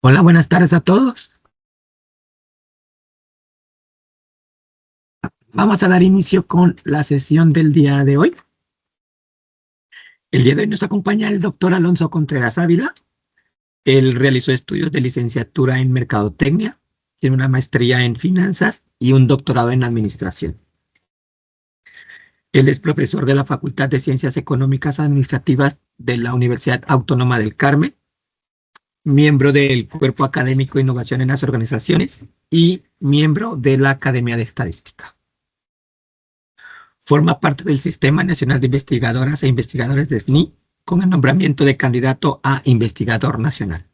Hola, buenas tardes a todos. Vamos a dar inicio con la sesión del día de hoy. El día de hoy nos acompaña el doctor Alonso Contreras Ávila. Él realizó estudios de licenciatura en Mercadotecnia, tiene una maestría en finanzas y un doctorado en administración. Él es profesor de la Facultad de Ciencias Económicas Administrativas de la Universidad Autónoma del Carmen, miembro del Cuerpo Académico de Innovación en las Organizaciones y miembro de la Academia de Estadística. Forma parte del Sistema Nacional de Investigadoras e Investigadores de SNI con el nombramiento de candidato a investigador nacional.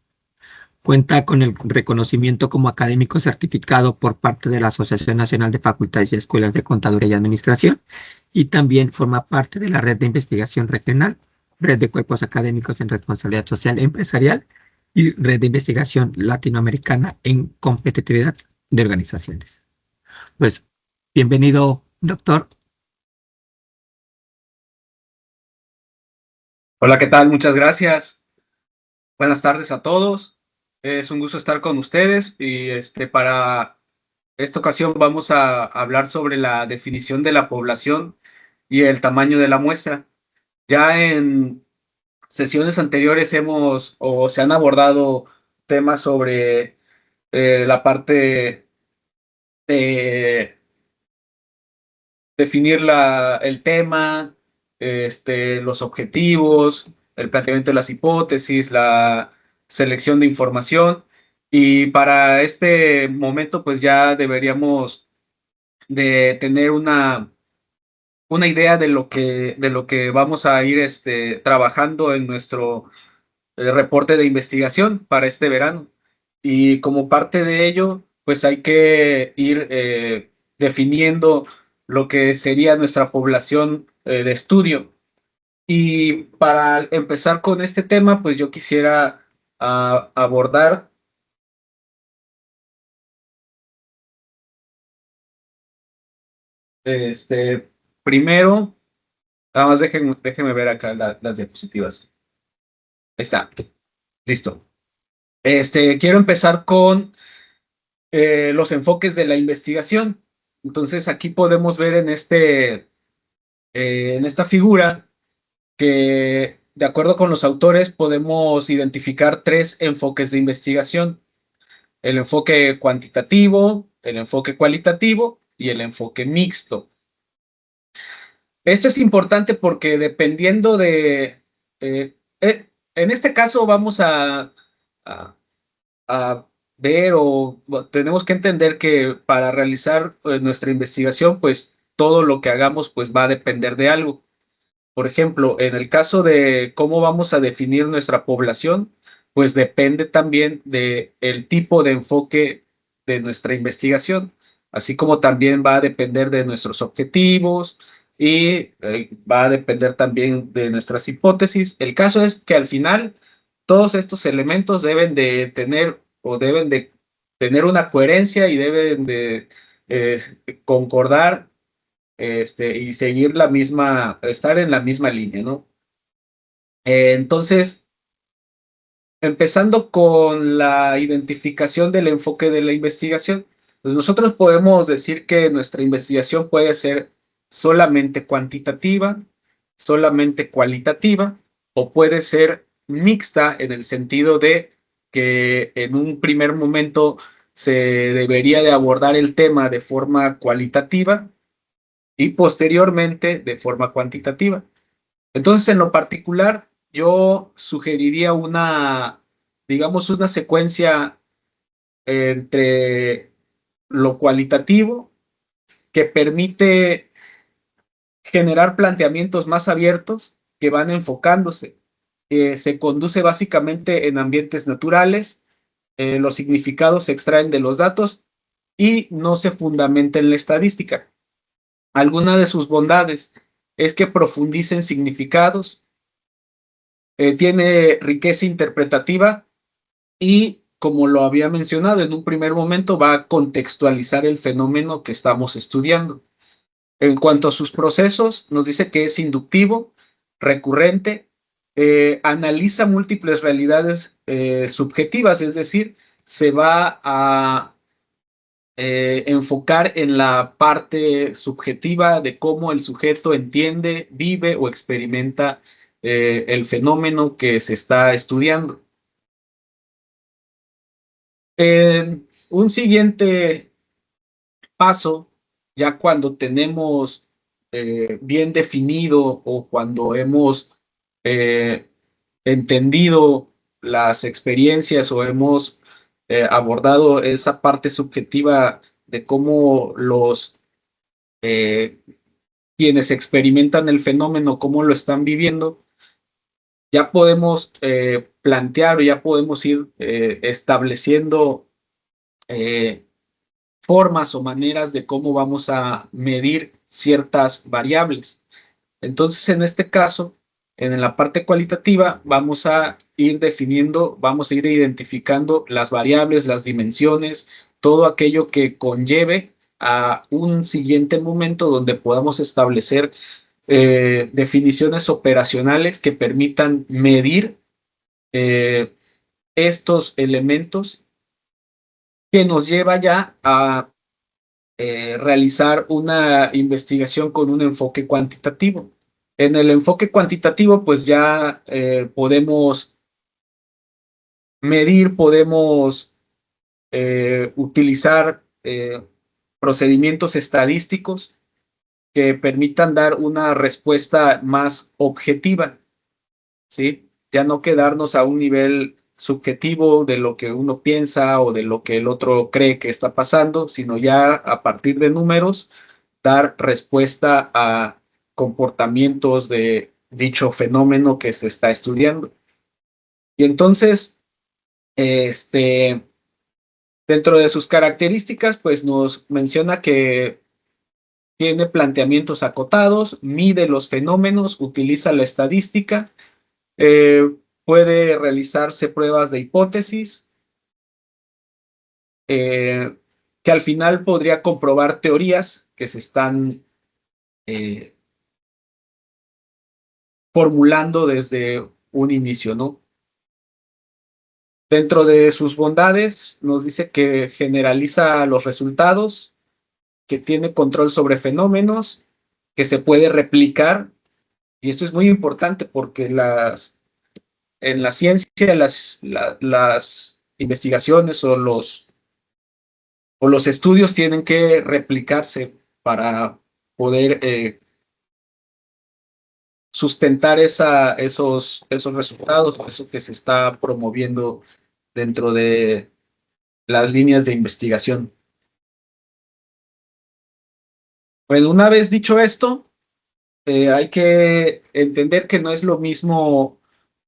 Cuenta con el reconocimiento como académico certificado por parte de la Asociación Nacional de Facultades y Escuelas de Contaduría y Administración y también forma parte de la Red de Investigación Regional, Red de Cuerpos Académicos en Responsabilidad Social e Empresarial y Red de Investigación Latinoamericana en Competitividad de Organizaciones. Pues, bienvenido, doctor. Hola, ¿qué tal? Muchas gracias. Buenas tardes a todos. Es un gusto estar con ustedes y para esta ocasión vamos a hablar sobre la definición de la población y el tamaño de la muestra. Ya en sesiones anteriores se han abordado temas sobre la parte de definir el tema, los objetivos, el planteamiento de las hipótesis, la selección de información. Y para este momento, pues ya deberíamos de tener una idea de lo que vamos a ir trabajando en nuestro reporte de investigación para este verano. Y como parte de ello, pues hay que ir definiendo lo que sería nuestra población de estudio. Y para empezar con este tema, pues yo quisiera abordar, este, primero, nada más déjenme ver acá las diapositivas. Ahí está, listo. Quiero empezar con los enfoques de la investigación. Entonces, aquí podemos ver en esta figura que, de acuerdo con los autores, podemos identificar tres enfoques de investigación: el enfoque cuantitativo, el enfoque cualitativo y el enfoque mixto. Esto es importante porque dependiendo en este caso vamos a, a ver tenemos que entender que para realizar nuestra investigación, pues todo lo que hagamos pues va a depender de algo. Por ejemplo, en el caso de cómo vamos a definir nuestra población, pues depende también de el tipo de enfoque de nuestra investigación, así como también va a depender de nuestros objetivos y va a depender también de nuestras hipótesis. El caso es que al final todos estos elementos deben de tener o deben de tener una coherencia y deben de eh, concordar y seguir estar en la misma línea, ¿no? Entonces, empezando con la identificación del enfoque de la investigación, pues nosotros podemos decir que nuestra investigación puede ser solamente cuantitativa, solamente cualitativa, o puede ser mixta en el sentido de que en un primer momento se debería de abordar el tema de forma cualitativa y posteriormente de forma cuantitativa. Entonces, en lo particular, yo sugeriría digamos, una secuencia entre lo cualitativo que permite generar planteamientos más abiertos que van enfocándose. Se conduce básicamente en ambientes naturales, los significados se extraen de los datos y no se fundamenta en la estadística. Alguna de sus bondades es que profundiza en significados, tiene riqueza interpretativa y, como lo había mencionado en un primer momento, va a contextualizar el fenómeno que estamos estudiando. En cuanto a sus procesos, nos dice que es inductivo, recurrente, analiza múltiples realidades subjetivas, es decir, se va a enfocar en la parte subjetiva de cómo el sujeto entiende, vive o experimenta el fenómeno que se está estudiando. Un siguiente paso, ya cuando tenemos bien definido o cuando hemos eh, entendido las experiencias o hemos abordado esa parte subjetiva de cómo los quienes experimentan el fenómeno, cómo lo están viviendo, ya podemos plantear o ya podemos ir estableciendo formas o maneras de cómo vamos a medir ciertas variables. Entonces, en este caso, en la parte cualitativa, vamos a ir definiendo, vamos a ir identificando las variables, las dimensiones, todo aquello que conlleve a un siguiente momento donde podamos establecer definiciones operacionales que permitan medir estos elementos que nos lleva ya a realizar una investigación con un enfoque cuantitativo. En el enfoque cuantitativo, pues ya podemos medir, podemos utilizar procedimientos estadísticos que permitan dar una respuesta más objetiva, ¿sí? Ya no quedarnos a un nivel subjetivo de lo que uno piensa o de lo que el otro cree que está pasando, sino ya a partir de números dar respuesta a comportamientos de dicho fenómeno que se está estudiando. Y entonces, dentro de sus características, pues nos menciona que tiene planteamientos acotados, mide los fenómenos, utiliza la estadística, puede realizarse pruebas de hipótesis, que al final podría comprobar teorías que se están formulando desde un inicio, ¿no? Dentro de sus bondades, nos dice que generaliza los resultados, que tiene control sobre fenómenos, que se puede replicar, y esto es muy importante porque en la ciencia las investigaciones o los estudios tienen que replicarse para poder sustentar esos resultados, eso que se está promoviendo dentro de las líneas de investigación. Bueno, una vez dicho esto, hay que entender que no es lo mismo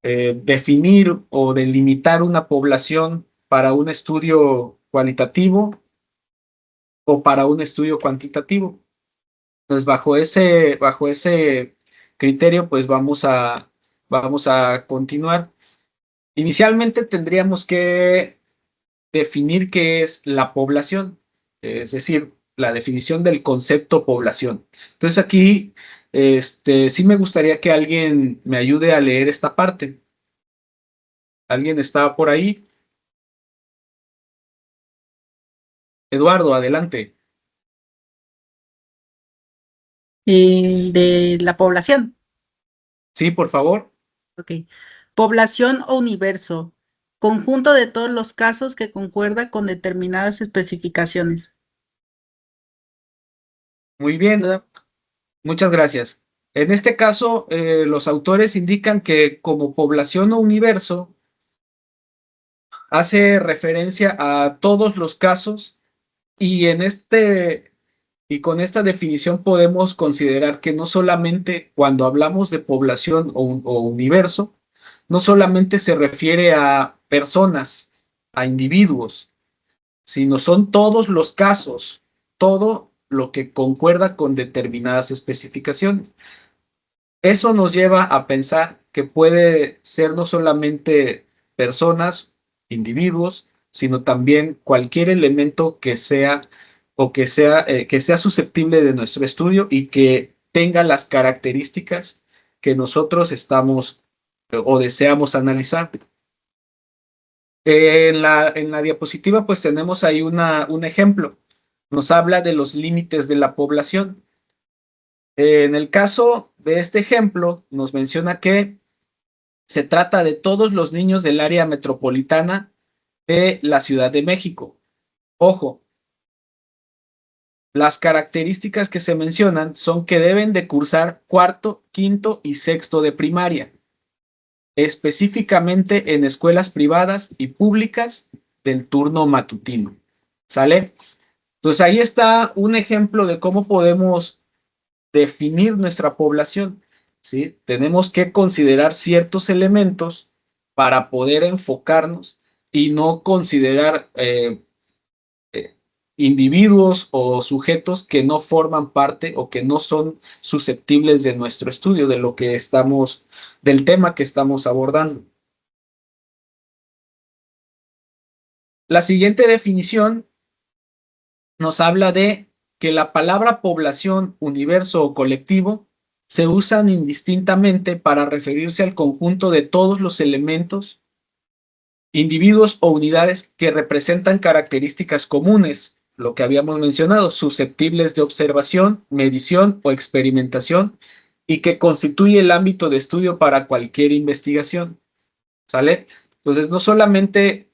definir o delimitar una población para un estudio cualitativo o para un estudio cuantitativo. Entonces, bajo ese criterio, pues vamos a continuar. Inicialmente tendríamos que definir qué es la población, es decir, la definición del concepto población. Entonces aquí, sí me gustaría que alguien me ayude a leer esta parte. ¿Alguien está por ahí? Eduardo, adelante. De la población. Sí, por favor. Ok. Población o universo. Conjunto de todos los casos que concuerda con determinadas especificaciones. Muy bien, ¿Verdad? muchas gracias. En este caso, los autores indican que como población o universo hace referencia a todos los casos y y con esta definición podemos considerar que no solamente cuando hablamos de población o universo, no solamente se refiere a personas, a individuos, sino son todos los casos, todo lo que concuerda con determinadas especificaciones. Eso nos lleva a pensar que puede ser no solamente personas, individuos, sino también cualquier elemento que sea que sea susceptible de nuestro estudio y que tenga las características que nosotros estamos o deseamos analizar. En la diapositiva pues tenemos ahí un ejemplo. Nos habla de los límites de la población. En el caso de este ejemplo, nos menciona que se trata de todos los niños del área metropolitana de la Ciudad de México. Ojo, las características que se mencionan son que deben de cursar cuarto, quinto y sexto de primaria, específicamente en escuelas privadas y públicas del turno matutino. ¿Sale? Entonces ahí está un ejemplo de cómo podemos definir nuestra población, ¿sí? Tenemos que considerar ciertos elementos para poder enfocarnos y no considerar individuos o sujetos que no forman parte o que no son susceptibles de nuestro estudio, de lo que estamos, del tema que estamos abordando. La siguiente definición nos habla de que la palabra población, universo o colectivo se usan indistintamente para referirse al conjunto de todos los elementos, individuos o unidades que representan características comunes, lo que habíamos mencionado, susceptibles de observación, medición o experimentación, y que constituye el ámbito de estudio para cualquier investigación. ¿Sale? Entonces, no solamente,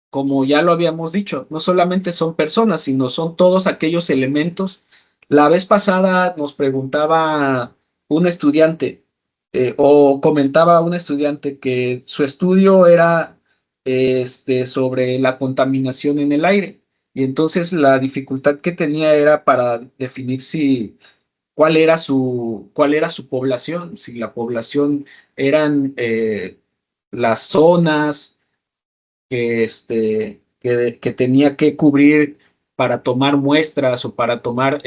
como ya lo habíamos dicho, no solamente son personas, sino son todos aquellos elementos. La vez pasada nos preguntaba un estudiante, o comentaba un estudiante que su estudio era sobre la contaminación en el aire. Y entonces la dificultad que tenía era para definir cuál era su población, si la población eran las zonas que tenía que cubrir para tomar muestras o para tomar,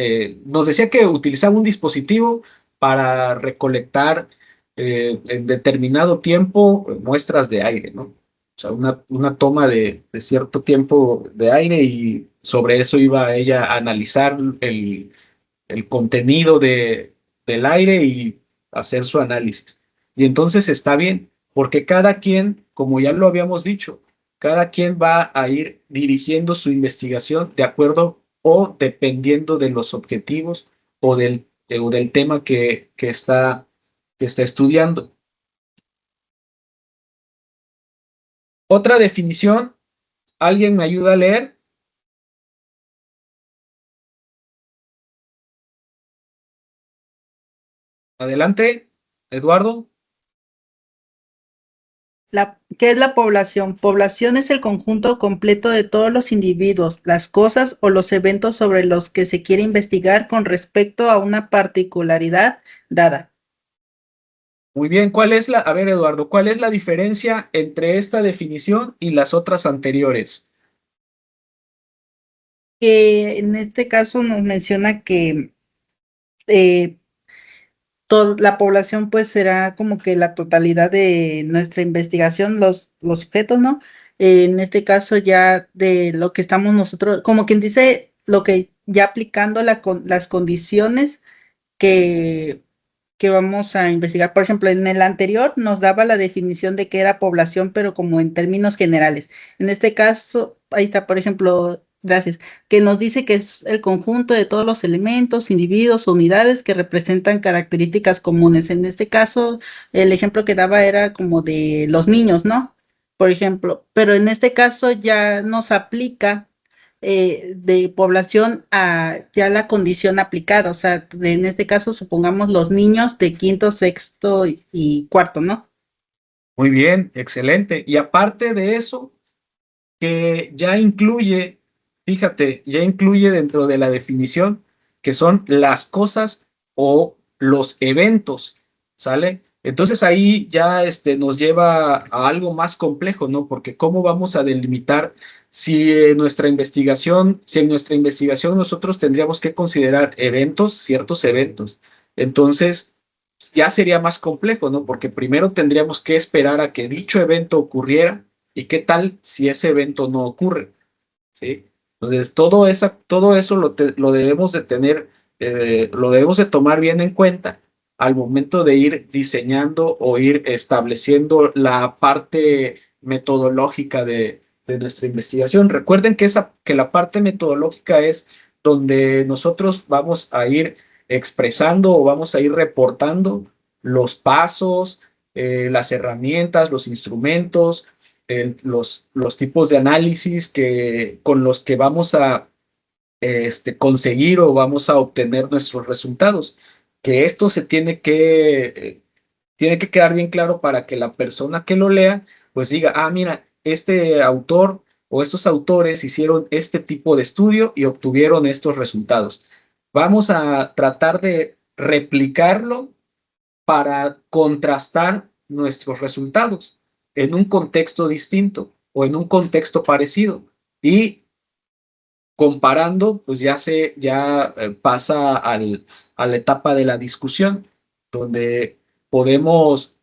nos decía que utilizaba un dispositivo para recolectar en determinado tiempo muestras de aire, ¿no? O sea, una toma de cierto tiempo de aire y sobre eso iba ella a analizar el contenido del aire y hacer su análisis. Y entonces está bien, porque cada quien, como ya lo habíamos dicho, cada quien va a ir dirigiendo su investigación de acuerdo o dependiendo de los objetivos o del tema que está estudiando. Otra definición, ¿alguien me ayuda a leer? Adelante, Eduardo. ¿Qué es la población? Población es el conjunto completo de todos los individuos, las cosas o los eventos sobre los que se quiere investigar con respecto a una particularidad dada. Muy bien, a ver, Eduardo, ¿cuál es la diferencia entre esta definición y las otras anteriores? Que en este caso nos menciona que la población pues será como que la totalidad de nuestra investigación, los sujetos, ¿no? En este caso ya de lo que estamos nosotros, como quien dice, lo que ya aplicando las condiciones que, que vamos a investigar. Por ejemplo, en el anterior nos daba la definición de qué era población, pero como en términos generales. En este caso, ahí está, por ejemplo, gracias, que nos dice que es el conjunto de todos los elementos, individuos o unidades que representan características comunes. En este caso, el ejemplo que daba era como de los niños, ¿no? Por ejemplo, pero en este caso ya nos aplica de población a ya la condición aplicada, o sea, en este caso supongamos los niños de quinto, sexto y cuarto, ¿no? Muy bien, excelente. Y aparte de eso, que ya incluye, fíjate, ya incluye dentro de la definición que son las cosas o los eventos, ¿sale? Entonces ahí ya nos lleva a algo más complejo, ¿no? Porque ¿cómo vamos a delimitar si en nuestra investigación nosotros tendríamos que considerar eventos, ciertos eventos? Entonces ya sería más complejo, ¿no? Porque primero tendríamos que esperar a que dicho evento ocurriera. ¿Y qué tal si ese evento no ocurre? ¿Sí? Entonces, todo eso lo debemos de tener, lo debemos de tomar bien en cuenta al momento de ir diseñando o ir estableciendo la parte metodológica de nuestra investigación. Recuerden que la parte metodológica es donde nosotros vamos a ir expresando o vamos a ir reportando los pasos, las herramientas, los instrumentos, los tipos de análisis con los que vamos a conseguir o vamos a obtener nuestros resultados. Que esto tiene que quedar bien claro para que la persona que lo lea, pues diga, ah, mira, este autor o estos autores hicieron este tipo de estudio y obtuvieron estos resultados. Vamos a tratar de replicarlo para contrastar nuestros resultados en un contexto distinto o en un contexto parecido. Y comparando, pues ya pasa a la etapa de la discusión, donde podemos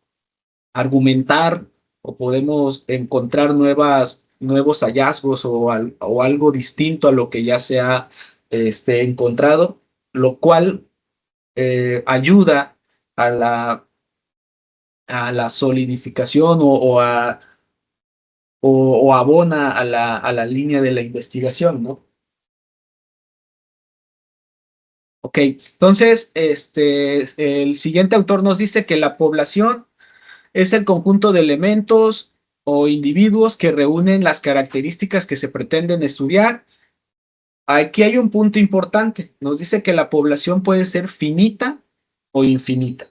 argumentar o podemos encontrar nuevos hallazgos o algo distinto a lo que ya se ha encontrado, lo cual ayuda a la solidificación o abona a la línea de la investigación, ¿no? Ok, entonces, el siguiente autor nos dice que la población es el conjunto de elementos o individuos que reúnen las características que se pretenden estudiar. Aquí hay un punto importante. Nos dice que la población puede ser finita o infinita.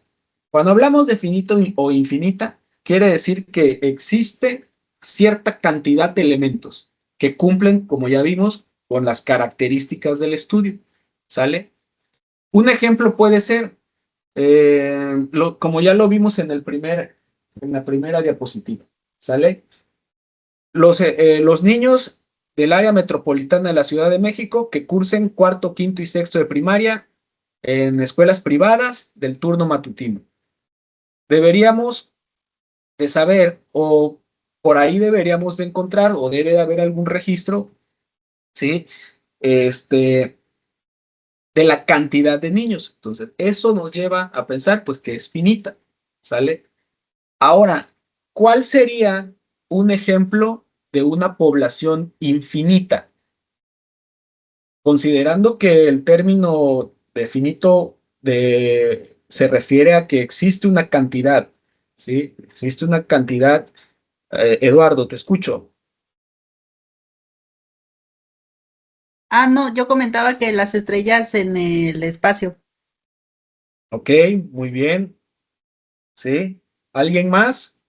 Cuando hablamos de finito o infinita, quiere decir que existe cierta cantidad de elementos que cumplen, como ya vimos, con las características del estudio. ¿Sale? Un ejemplo puede ser, como ya lo vimos en la primera diapositiva, ¿sale? Los niños del área metropolitana de la Ciudad de México que cursen cuarto, quinto y sexto de primaria en escuelas privadas del turno matutino. Deberíamos de saber, o por ahí deberíamos de encontrar, o debe de haber algún registro, ¿sí? De la cantidad de niños. Entonces, eso nos lleva a pensar, pues, que es finita, ¿sale? Ahora, ¿cuál sería un ejemplo de una población infinita? Considerando que el término de finito se refiere a que existe una cantidad, ¿sí? Existe una cantidad. Eduardo, te escucho. Ah, no, yo comentaba que las estrellas en el espacio. Ok, muy bien. ¿Sí? ¿Alguien más?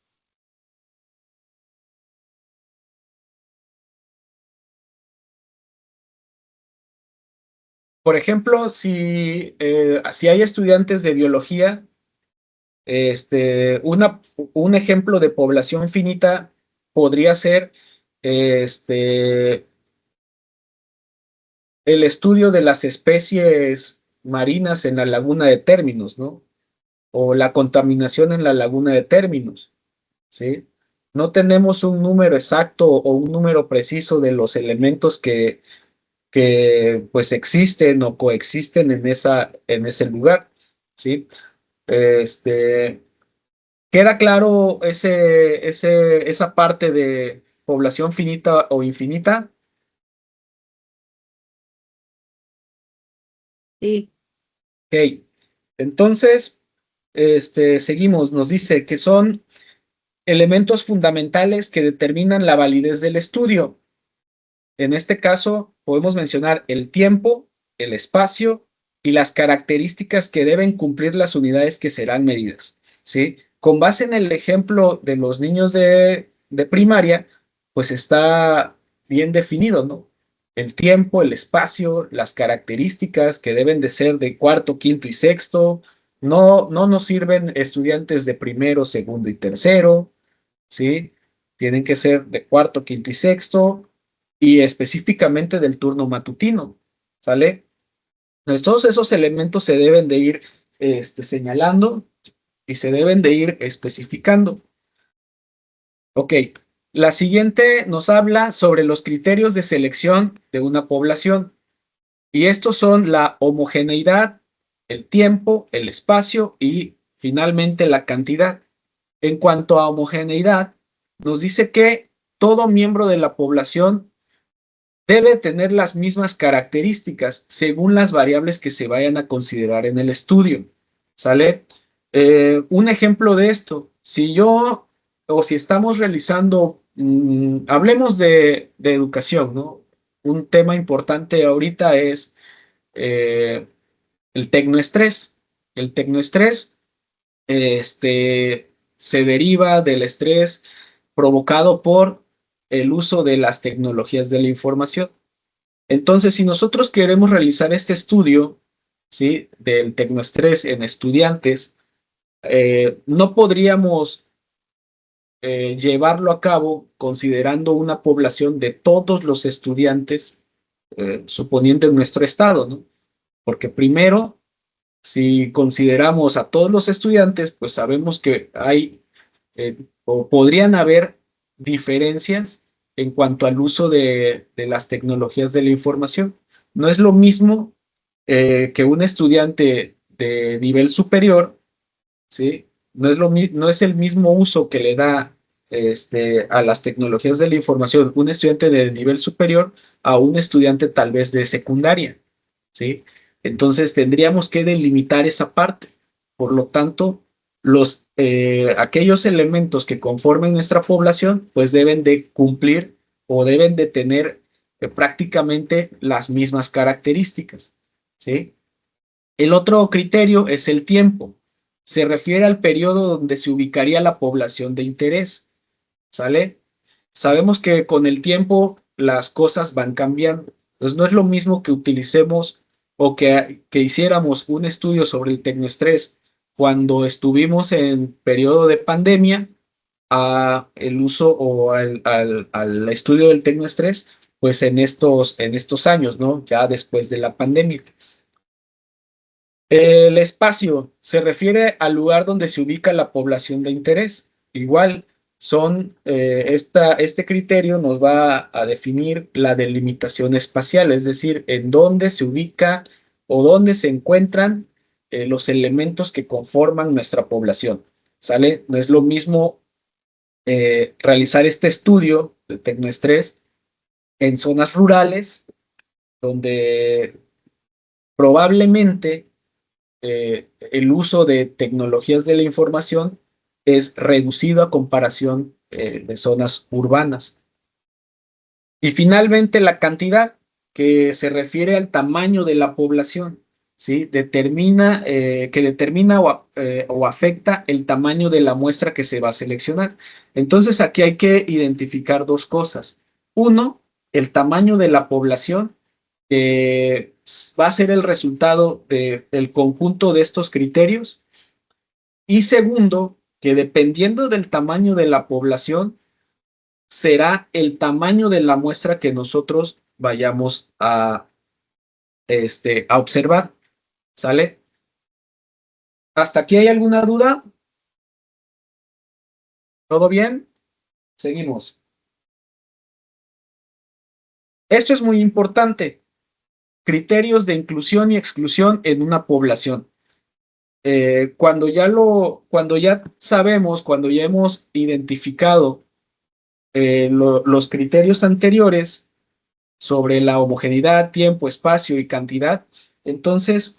Por ejemplo, si hay estudiantes de biología, un ejemplo de población finita podría ser el estudio de las especies marinas en la laguna de términos, ¿no? O la contaminación en la laguna de términos, ¿sí? No tenemos un número exacto o un número preciso de los elementos que pues existen o coexisten en ese lugar, ¿sí? ¿Queda claro esa parte de población finita o infinita? Sí. Ok, entonces, seguimos, nos dice que son elementos fundamentales que determinan la validez del estudio. En este caso, podemos mencionar el tiempo, el espacio y las características que deben cumplir las unidades que serán medidas, ¿sí? Con base en el ejemplo de los niños de primaria, pues está bien definido, ¿no? El tiempo, el espacio, las características que deben de ser de cuarto, quinto y sexto. No nos sirven estudiantes de primero, segundo y tercero, ¿sí? Tienen que ser de cuarto, quinto y sexto y específicamente del turno matutino, ¿sale? Entonces, todos esos elementos se deben de ir señalando y se deben de ir especificando. Ok, la siguiente nos habla sobre los criterios de selección de una población y estos son la homogeneidad, el tiempo, el espacio y finalmente la cantidad. En cuanto a homogeneidad, nos dice que todo miembro de la población debe tener las mismas características según las variables que se vayan a considerar en el estudio. ¿Sale? Un ejemplo de esto, si yo o si estamos realizando, hablemos de educación, ¿no? Un tema importante ahorita es el tecnoestrés. El tecnoestrés se deriva del estrés provocado por el uso de las tecnologías de la información. Entonces, si nosotros queremos realizar este estudio, ¿sí?, del tecnoestrés en estudiantes, no podríamos llevarlo a cabo considerando una población de todos los estudiantes, suponiendo en nuestro estado, ¿no? Porque primero, si consideramos a todos los estudiantes, pues sabemos que hay o podrían haber diferencias en cuanto al uso de las tecnologías de la información. No es lo mismo que un estudiante de nivel superior, ¿sí? No es el mismo uso que le da a las tecnologías de la información un estudiante de nivel superior a un estudiante tal vez de secundaria, ¿sí? Entonces tendríamos que delimitar esa parte. Por lo tanto, aquellos elementos que conformen nuestra población, pues deben de cumplir o deben de tener prácticamente las mismas características, ¿sí? El otro criterio es el tiempo. Se refiere al periodo donde se ubicaría la población de interés, ¿sale? Sabemos que con el tiempo las cosas van cambiando. Entonces no es lo mismo que utilicemos o que hiciéramos un estudio sobre el tecnoestrés cuando estuvimos en periodo de pandemia a el uso o al estudio del tecnoestrés, pues en estos años, ¿no? Ya después de la pandemia. El espacio se refiere al lugar donde se ubica la población de interés. Igual, este criterio nos va a definir la delimitación espacial, es decir, en dónde se ubica o dónde se encuentran los elementos que conforman nuestra población. ¿Sale? No es lo mismo realizar este estudio de tecnoestrés en zonas rurales, donde probablemente el uso de tecnologías de la información es reducido a comparación de zonas urbanas. Y finalmente la cantidad, que se refiere al tamaño de la población, ¿sí? Que determina o afecta el tamaño de la muestra que se va a seleccionar. Entonces aquí hay que identificar dos cosas. Uno, el tamaño de la población, que va a ser el resultado del conjunto de estos criterios. Y segundo, que dependiendo del tamaño de la población, será el tamaño de la muestra que nosotros vayamos a observar. ¿Sale? ¿Hasta aquí hay alguna duda? ¿Todo bien? Seguimos. Esto es muy importante. Criterios de inclusión y exclusión en una población. Cuando ya sabemos, cuando ya hemos identificado los criterios anteriores sobre la homogeneidad, tiempo, espacio y cantidad, entonces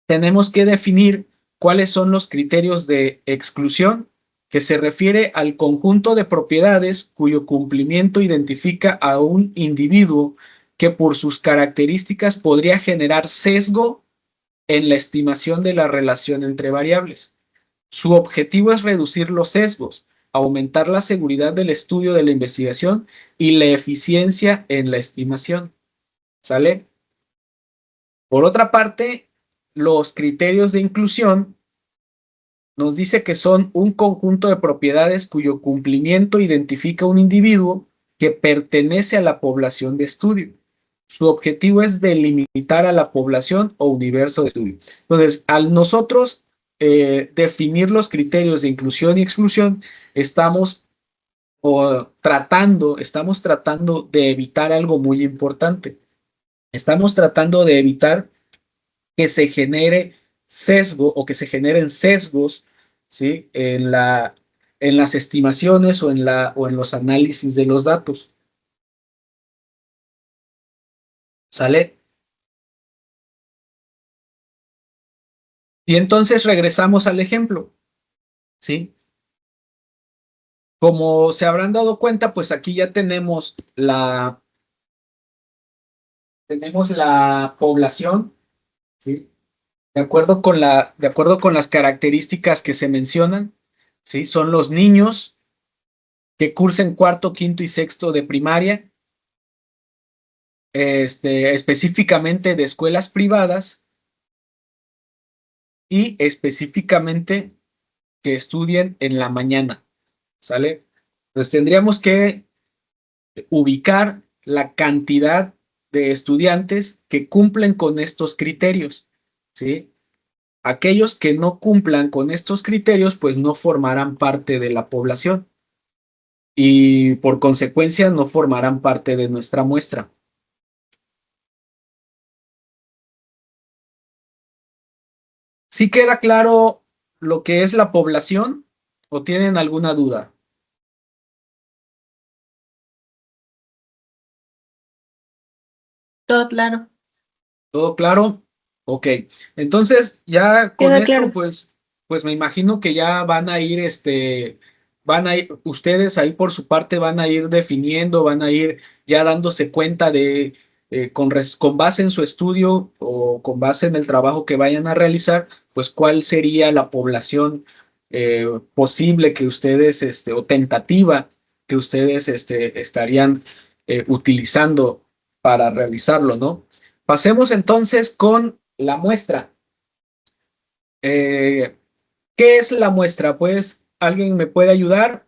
tenemos que definir cuáles son los criterios de exclusión, que se refiere al conjunto de propiedades cuyo cumplimiento identifica a un individuo que por sus características podría generar sesgo en la estimación de la relación entre variables. Su objetivo es reducir los sesgos, aumentar la seguridad del estudio de la investigación y la eficiencia en la estimación. ¿Sale? Por otra parte, los criterios de inclusión nos dice que son un conjunto de propiedades cuyo cumplimiento identifica un individuo que pertenece a la población de estudio. Su objetivo es delimitar a la población o universo de estudio. Entonces, al nosotros definir los criterios de inclusión y exclusión, estamos tratando de evitar algo muy importante. Estamos tratando de evitar que se genere sesgo o que se generen sesgos, ¿sí? En las estimaciones o en los análisis de los datos. ¿Sale? Y entonces regresamos al ejemplo, ¿sí? Como se habrán dado cuenta, pues aquí ya tenemos la población, ¿sí? De acuerdo con las características que se mencionan, ¿sí? Son los niños que cursen cuarto, quinto y sexto de primaria, específicamente de escuelas privadas y específicamente que estudien en la mañana, ¿sale? Entonces tendríamos que ubicar la cantidad de estudiantes que cumplen con estos criterios, ¿sí? Aquellos que no cumplan con estos criterios, pues no formarán parte de la población y por consecuencia no formarán parte de nuestra muestra. ¿Sí queda claro lo que es la población o tienen alguna duda? Todo claro. ¿Todo claro? Ok. Entonces, ya con Queda claro. esto, pues me imagino que ya van a ir, ustedes ahí por su parte van a ir definiendo, van a ir ya dándose cuenta de, con base en su estudio o con base en el trabajo que vayan a realizar, pues cuál sería la población posible que ustedes, o tentativa que ustedes, estarían utilizando para realizarlo, ¿no? Pasemos entonces con la muestra. ¿Qué es la muestra? Pues, ¿alguien me puede ayudar?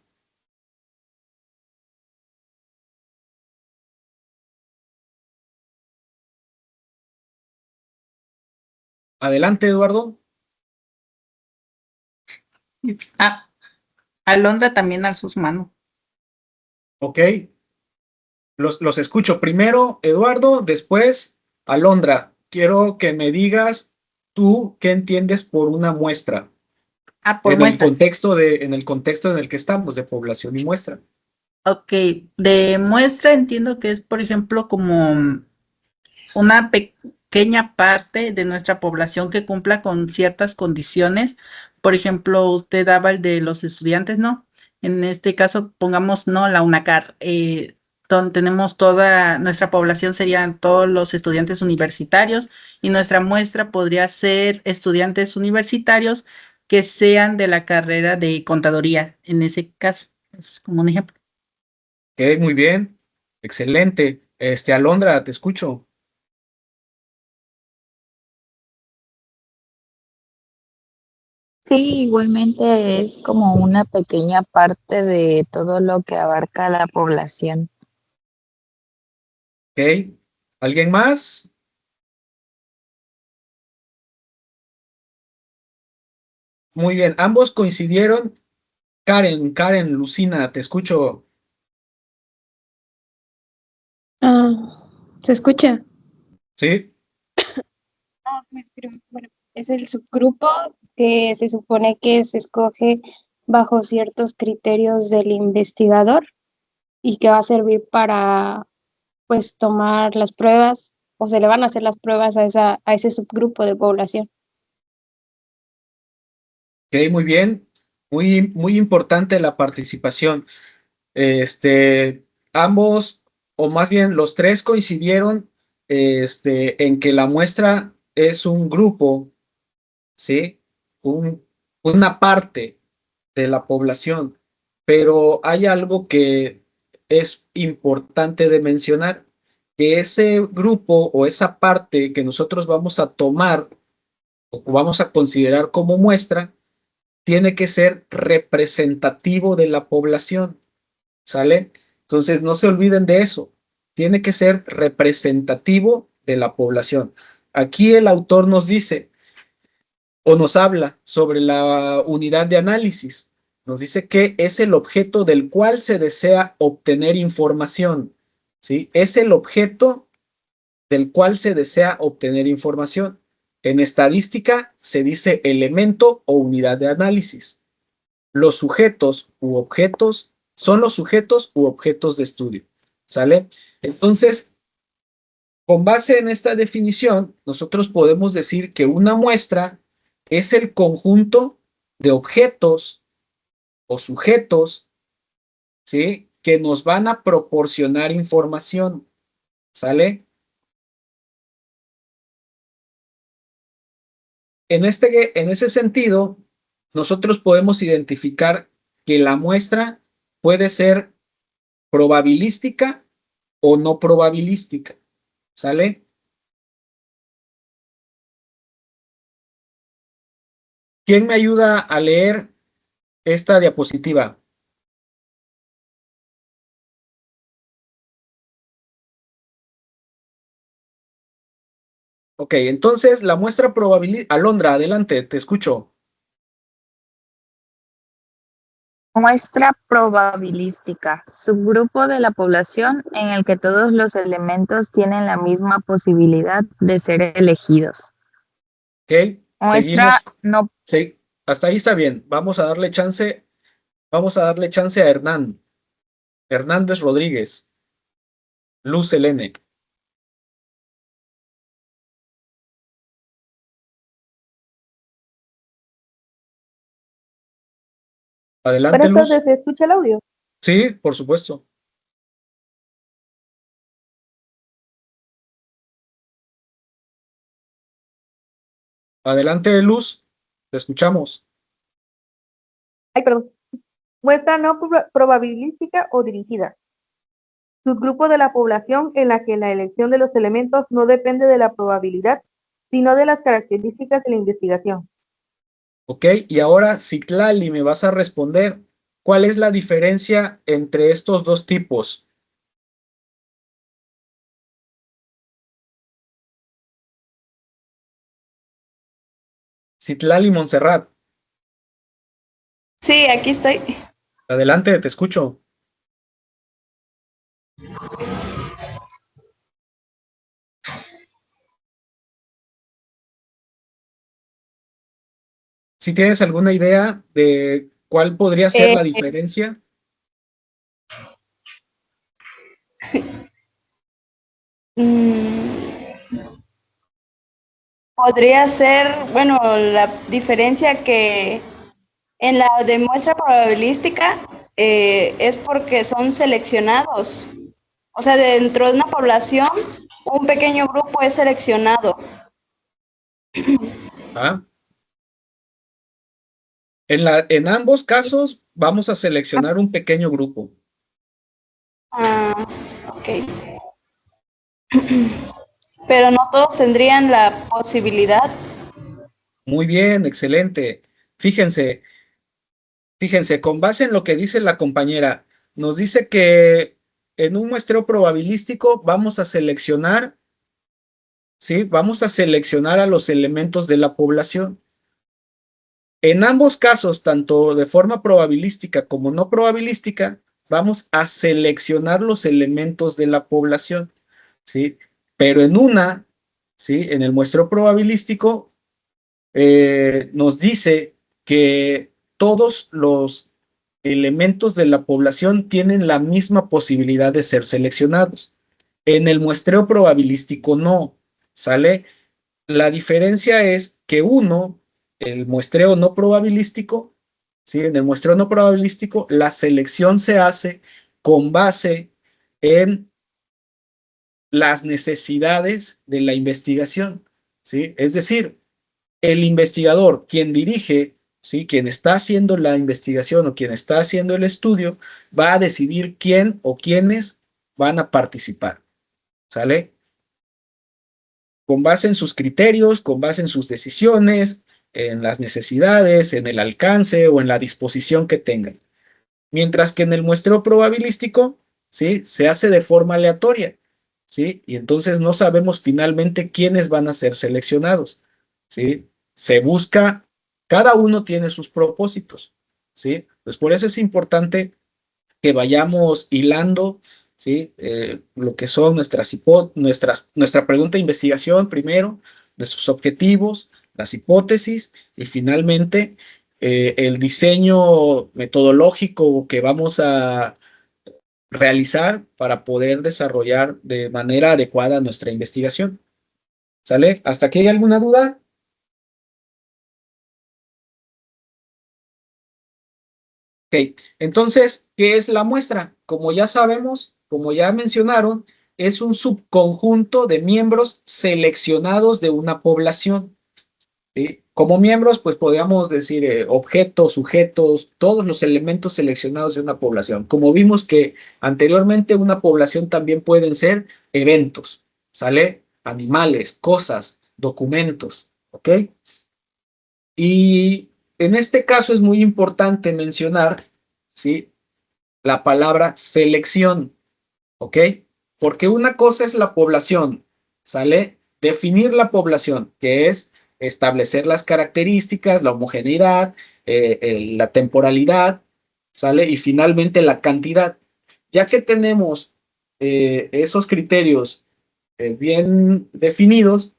Adelante, Eduardo. Ah, Alondra también alzó su mano. Ok. Los escucho. Primero, Eduardo, después, Alondra. Quiero que me digas tú qué entiendes por una muestra Por en el muestra. en el contexto en el que estamos, de población y muestra. Ok, de muestra entiendo que es, por ejemplo, como una pequeña parte de nuestra población que cumpla con ciertas condiciones. Por ejemplo, usted daba el de los estudiantes, ¿no? En este caso, pongamos, no, la UNACAR, donde tenemos toda nuestra población serían todos los estudiantes universitarios y nuestra muestra podría ser estudiantes universitarios que sean de la carrera de contaduría, en ese caso. Es como un ejemplo. Ok, muy bien. Excelente. Alondra, te escucho. Sí, igualmente es como una pequeña parte de todo lo que abarca la población. Ok. ¿Alguien más? Muy bien. Ambos coincidieron. Karen, Lucina, te escucho. ¿Se escucha? ¿Sí? Pues creo, bueno, es el subgrupo que se supone que se escoge bajo ciertos criterios del investigador y que va a servir para, pues, tomar las pruebas o se le van a hacer las pruebas a ese subgrupo de población. Ok, muy bien. Muy, muy importante la participación. Ambos, o más bien los tres coincidieron, en que la muestra es un grupo, ¿sí? Una parte de la población, pero hay algo que es importante de mencionar, que ese grupo o esa parte que nosotros vamos a tomar o vamos a considerar como muestra, tiene que ser representativo de la población, ¿sale? Entonces, no se olviden de eso, tiene que ser representativo de la población. Aquí el autor nos dice o nos habla sobre la unidad de análisis. Nos dice que es el objeto del cual se desea obtener información, ¿sí? Es el objeto del cual se desea obtener información. En estadística se dice elemento o unidad de análisis. Los sujetos u objetos son los sujetos u objetos de estudio. ¿Sale? Entonces, con base en esta definición, nosotros podemos decir que una muestra es el conjunto de objetos o sujetos, ¿sí?, que nos van a proporcionar información. ¿Sale? En ese sentido, nosotros podemos identificar que la muestra puede ser probabilística o no probabilística. ¿Sale? ¿Quién me ayuda a leer esta diapositiva? Ok, entonces la muestra probabilística. Alondra, adelante, te escucho. Muestra probabilística, subgrupo de la población en el que todos los elementos tienen la misma posibilidad de ser elegidos. Ok, Muestra seguimos. no. Sí, hasta ahí está bien. Vamos a darle chance a Hernán. Hernández Rodríguez. Luz Helene. Adelante, Buenas Luz. tardes, ¿se escucha el audio? Sí, por supuesto. Adelante, Luz. Te escuchamos. Ay, perdón. Muestra no probabilística o dirigida. Subgrupo de la población en la que la elección de los elementos no depende de la probabilidad, sino de las características de la investigación. Ok, y ahora, Citlali, me vas a responder. ¿Cuál es la diferencia entre estos dos tipos? Citlali Montserrat. Sí, aquí estoy. Adelante, te escucho. ¿Si tienes alguna idea de cuál podría ser la diferencia? Podría ser, bueno, la diferencia que en la de muestra probabilística es porque son seleccionados. O sea, dentro de una población, un pequeño grupo es seleccionado. ¿Ah? En ambos casos vamos a seleccionar un pequeño grupo. Ah, ok. Pero no todos tendrían la posibilidad. Muy bien, excelente. Fíjense, con base en lo que dice la compañera, nos dice que en un muestreo probabilístico vamos a seleccionar, ¿sí? Vamos a seleccionar a los elementos de la población. En ambos casos, tanto de forma probabilística como no probabilística, vamos a seleccionar los elementos de la población, ¿sí? Pero en una, ¿sí?, en el muestreo probabilístico, nos dice que todos los elementos de la población tienen la misma posibilidad de ser seleccionados. En el muestreo probabilístico no, ¿sale? La diferencia es que el muestreo no probabilístico, ¿sí?, en el muestreo no probabilístico, la selección se hace con base en las necesidades de la investigación, ¿sí? Es decir, el investigador, quien dirige, ¿sí?, quien está haciendo la investigación o quien está haciendo el estudio, va a decidir quién o quiénes van a participar, ¿sale? Con base en sus criterios, con base en sus decisiones, en las necesidades, en el alcance o en la disposición que tengan. Mientras que en el muestreo probabilístico, ¿sí?, se hace de forma aleatoria, ¿sí? Y entonces no sabemos finalmente quiénes van a ser seleccionados, ¿sí? Se busca, cada uno tiene sus propósitos, ¿sí? Pues por eso es importante que vayamos hilando, ¿sí?, lo que son nuestra pregunta de investigación primero, de sus objetivos, las hipótesis y finalmente el diseño metodológico que vamos a realizar para poder desarrollar de manera adecuada nuestra investigación. ¿Sale? ¿Hasta aquí hay alguna duda? Ok, entonces, ¿qué es la muestra? Como ya sabemos, como ya mencionaron, es un subconjunto de miembros seleccionados de una población. ¿Sí? Como miembros, pues podríamos decir objetos, sujetos, todos los elementos seleccionados de una población. Como vimos que anteriormente una población también pueden ser eventos, ¿sale? Animales, cosas, documentos, ¿ok? Y en este caso es muy importante mencionar, ¿sí? La palabra selección, ¿ok? Porque una cosa es la población, ¿sale? Definir la población, que es establecer las características, la homogeneidad, la temporalidad, ¿sale? Y finalmente la cantidad. Ya que tenemos esos criterios bien definidos,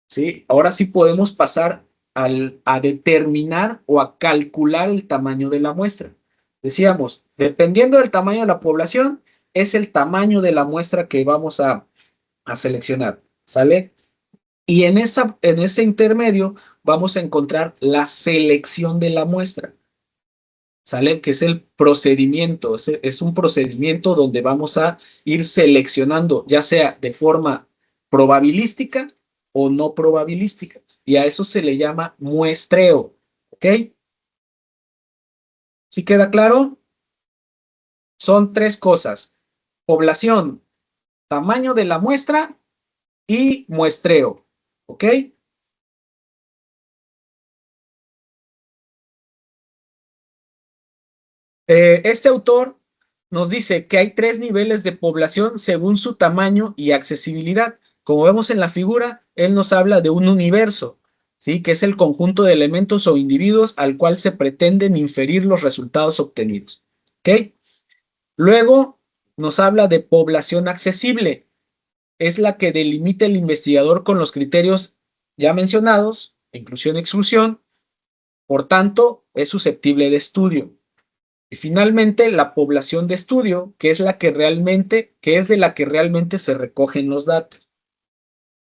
¿sí? Ahora sí podemos pasar a determinar o a calcular el tamaño de la muestra. Decíamos, dependiendo del tamaño de la población, es el tamaño de la muestra que vamos a seleccionar, ¿sale? Y en ese intermedio vamos a encontrar la selección de la muestra, ¿sale? Que es el procedimiento, es un procedimiento donde vamos a ir seleccionando, ya sea de forma probabilística o no probabilística. Y a eso se le llama muestreo, ¿ok? ¿Sí queda claro? Son tres cosas: población, tamaño de la muestra y muestreo, ¿ok? Este autor nos dice que hay tres niveles de población según su tamaño y accesibilidad. Como vemos en la figura, él nos habla de un universo, ¿sí? Que es el conjunto de elementos o individuos al cual se pretenden inferir los resultados obtenidos, ¿ok? Luego nos habla de población accesible. Es la que delimita el investigador con los criterios ya mencionados, inclusión y exclusión, por tanto, es susceptible de estudio. Y finalmente, la población de estudio, que es de la que realmente se recogen los datos.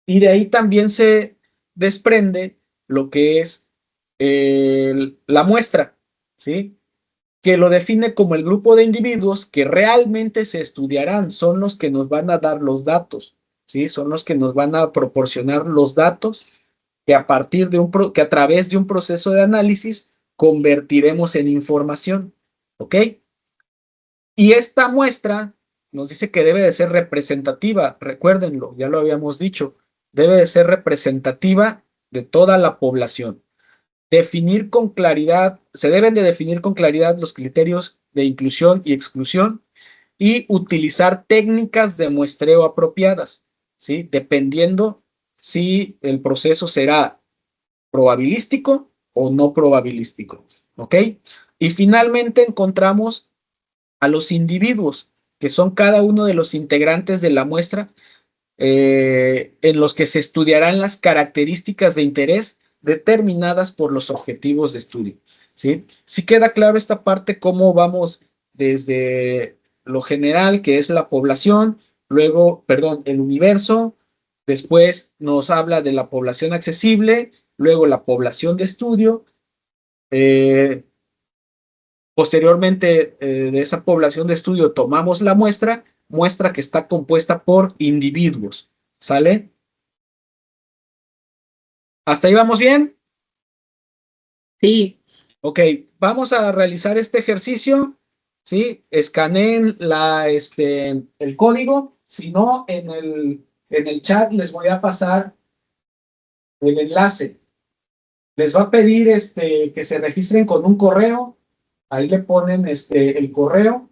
Y de ahí también se desprende lo que es la muestra, ¿sí? Que lo define como el grupo de individuos que realmente se estudiarán, son los que nos van a dar los datos, ¿sí? Son los que nos van a proporcionar los datos que que a través de un proceso de análisis convertiremos en información, ¿ok? Y esta muestra nos dice que debe de ser representativa, recuérdenlo, ya lo habíamos dicho, debe de ser representativa de toda la población. Se deben de definir con claridad los criterios de inclusión y exclusión y utilizar técnicas de muestreo apropiadas, ¿sí? Dependiendo si el proceso será probabilístico o no probabilístico, ¿ok? Y finalmente encontramos a los individuos, que son cada uno de los integrantes de la muestra, en los que se estudiarán las características de interés determinadas por los objetivos de estudio, ¿sí? Sí queda claro esta parte, cómo vamos desde lo general, que es la población, luego, perdón, el universo, después nos habla de la población accesible, luego la población de estudio, posteriormente de esa población de estudio tomamos la muestra que está compuesta por individuos, ¿sale? ¿Hasta ahí vamos bien? Sí, Ok, vamos a realizar este ejercicio, ¿sí? Escaneen el código, si no, en el chat les voy a pasar el enlace. Les va a pedir que se registren con un correo, ahí le ponen el correo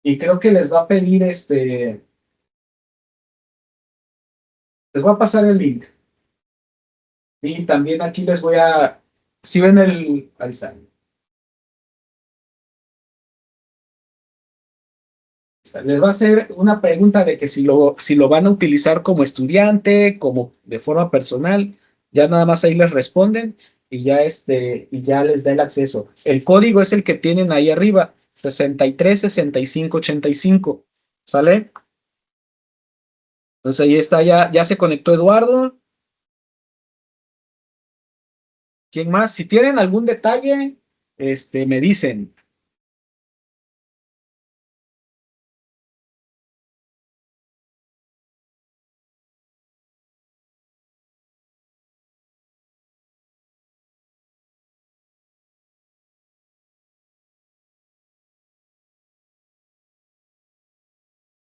y creo que les va a pedir les voy a pasar el link. Y también aquí les voy a, si ven ahí está. Les va a hacer una pregunta de que si lo van a utilizar como estudiante, como de forma personal, ya nada más ahí les responden y ya les da el acceso. El código es el que tienen ahí arriba, 636585. ¿Sale? Entonces ahí está, ya se conectó Eduardo. ¿Quién más? Si tienen algún detalle, me dicen.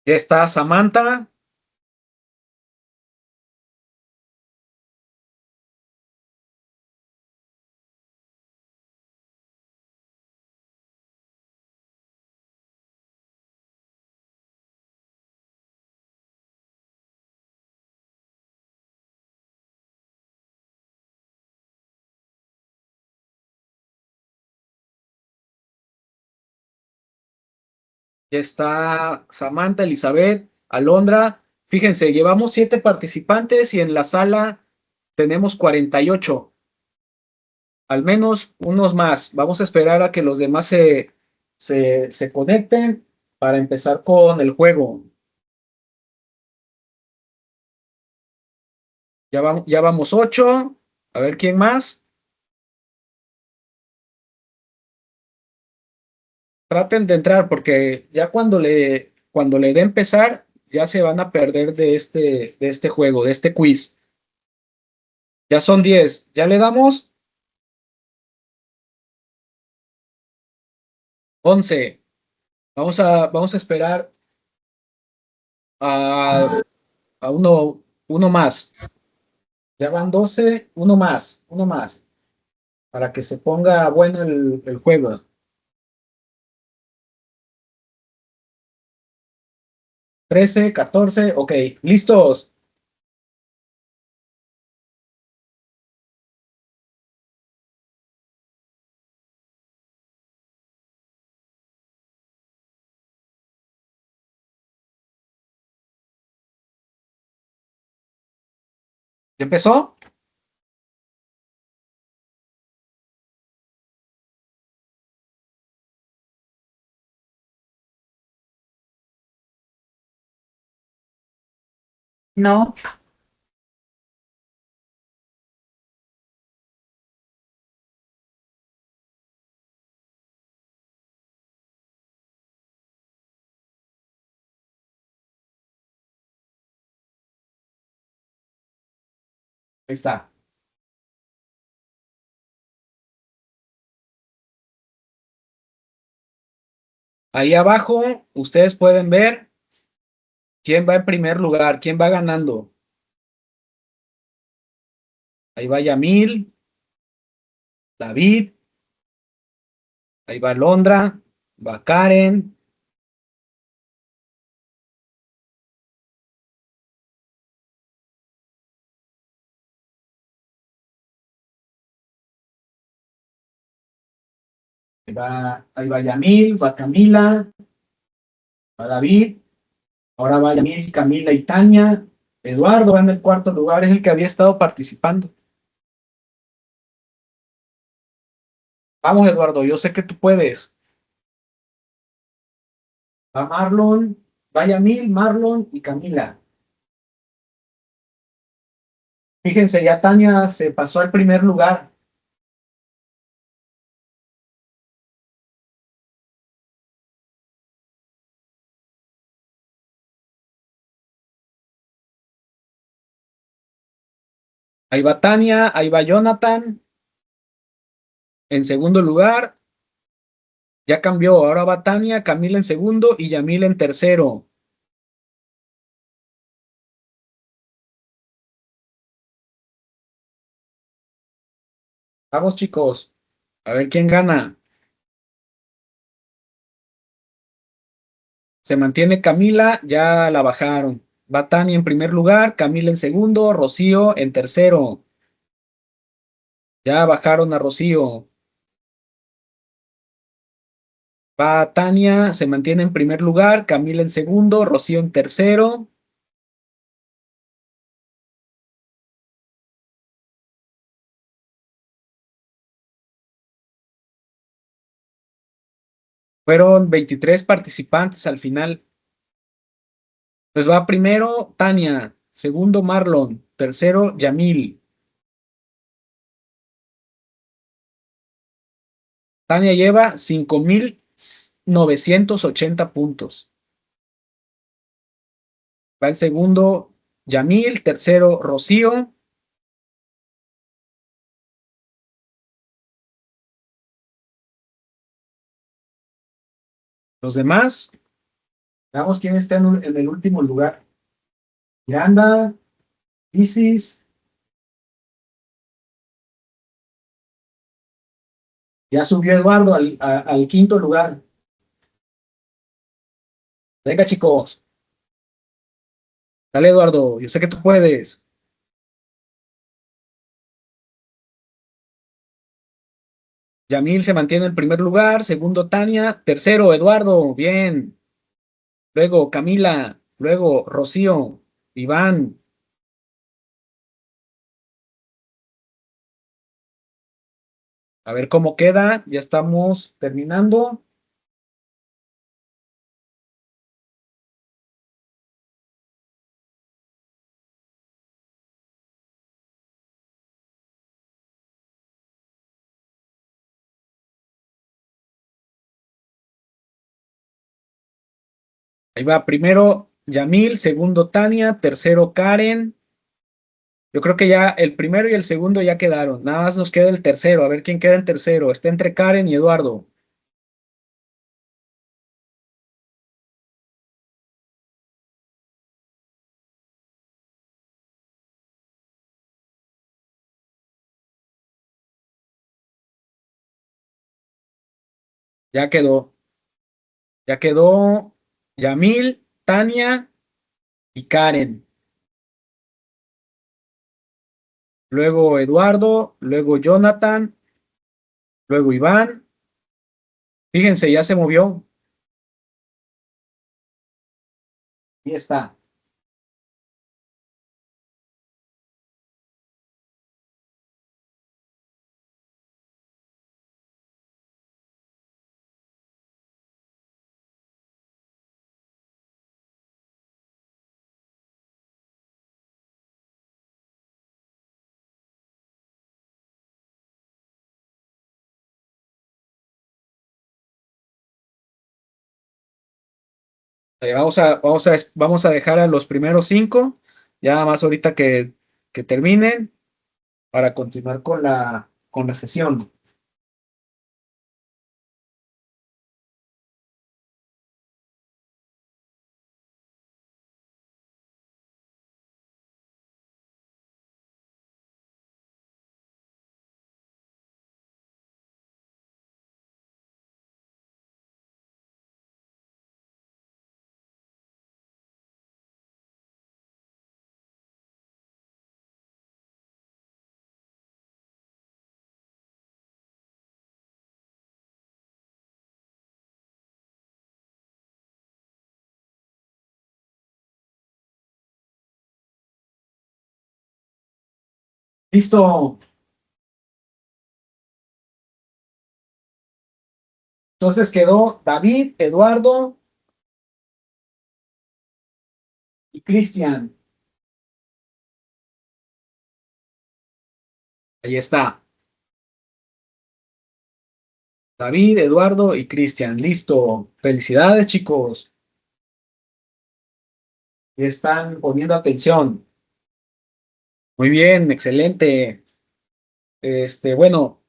Ya está Samantha. Ya está Samantha, Elizabeth, Alondra. Fíjense, llevamos 7 participantes y en la sala tenemos 48. Al menos unos más. Vamos a esperar a que los demás se conecten para empezar con el juego. Ya vamos 8. A ver quién más. Traten de entrar porque ya cuando le dé empezar, ya se van a perder de este juego, de este quiz. Ya son 10. ¿Ya le damos? 11. Vamos a esperar a, a uno más. Ya van 12. Uno más, para que se ponga bueno el juego. 13, 14, ok, listos. ¿Ya empezó? No, Ahí está. Ahí abajo ustedes pueden ver quién va en primer lugar, quién va ganando. Ahí va Yamil, David, ahí va Londra, va Karen, ahí va Yamil, va Camila, va David, ahora va Yamil, Camila y Tania. Eduardo va en el cuarto lugar, es el que había estado participando. Vamos, Eduardo, yo sé que tú puedes. Va Marlon, va Yamil, Marlon y Camila. Fíjense, ya Tania se pasó al primer lugar. Ahí va Tania, ahí va Jonathan. En segundo lugar, ya cambió. Ahora va Tania, Camila en segundo y Yamil en tercero. Vamos, chicos. A ver quién gana. Se mantiene Camila, ya la bajaron. Va Tania en primer lugar, Camila en segundo, Rocío en tercero. Ya bajaron a Rocío. Va Tania, se mantiene en primer lugar, Camila en segundo, Rocío en tercero. Fueron 23 participantes al final. Pues va primero Tania, segundo Marlon, tercero Yamil. Tania lleva 5,980 puntos. Va el segundo Yamil, tercero Rocío. Los demás, veamos quién está en el último lugar. Miranda, Isis. Ya subió Eduardo al quinto lugar. Venga, chicos. Dale, Eduardo. Yo sé que tú puedes. Yamil se mantiene en primer lugar. Segundo, Tania. Tercero, Eduardo. Bien. Luego, Camila. Luego, Rocío. Iván. A ver cómo queda. Ya estamos terminando. Ahí va primero Yamil, segundo Tania, tercero Karen. Yo creo que ya el primero y el segundo ya quedaron. Nada más nos queda el tercero. A ver quién queda en tercero. Está entre Karen y Eduardo. Ya quedó. Ya quedó Yamil, Tania y Karen. Luego Eduardo, luego Jonathan, luego Iván. Fíjense, ya se movió. Ahí está. Vamos a dejar a los primeros 5, ya más ahorita que terminen, para continuar con la sesión. Listo. Entonces quedó David, Eduardo y Cristian. Ahí está. David, Eduardo y Cristian. Listo. Felicidades, chicos. Están poniendo atención. Muy bien, excelente. Bueno,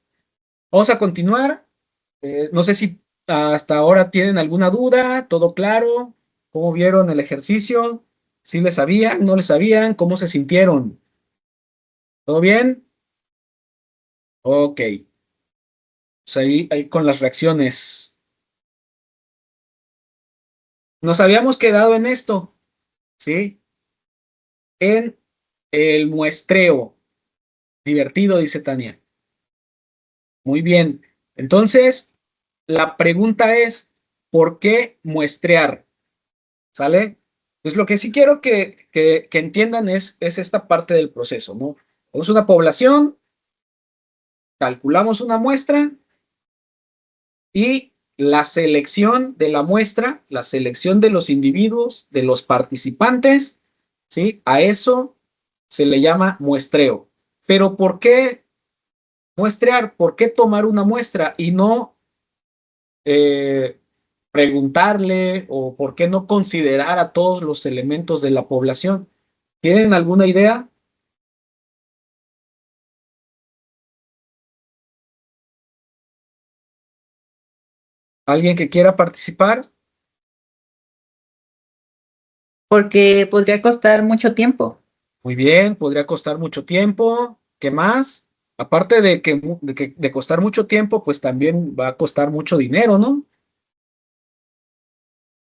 vamos a continuar. No sé si hasta ahora tienen alguna duda. ¿Todo claro? ¿Cómo vieron el ejercicio? ¿Sí les sabían? ¿No les sabían? ¿Cómo se sintieron? ¿Todo bien? Ok. Pues ahí con las reacciones. Nos habíamos quedado en esto, ¿sí? En el muestreo. Divertido, dice Tania. Muy bien. Entonces, la pregunta es, ¿por qué muestrear? ¿Sale? Pues lo que sí quiero que entiendan es esta parte del proceso, ¿no? Es una población, calculamos una muestra y la selección de la muestra, la selección de los individuos, de los participantes, ¿sí? A eso se le llama muestreo. Pero ¿por qué muestrear? ¿Por qué tomar una muestra y no preguntarle o por qué no considerar a todos los elementos de la población? ¿Tienen alguna idea? ¿Alguien que quiera participar? Porque podría costar mucho tiempo. Muy bien, podría costar mucho tiempo. ¿Qué más? Aparte de costar mucho tiempo, pues también va a costar mucho dinero, ¿no?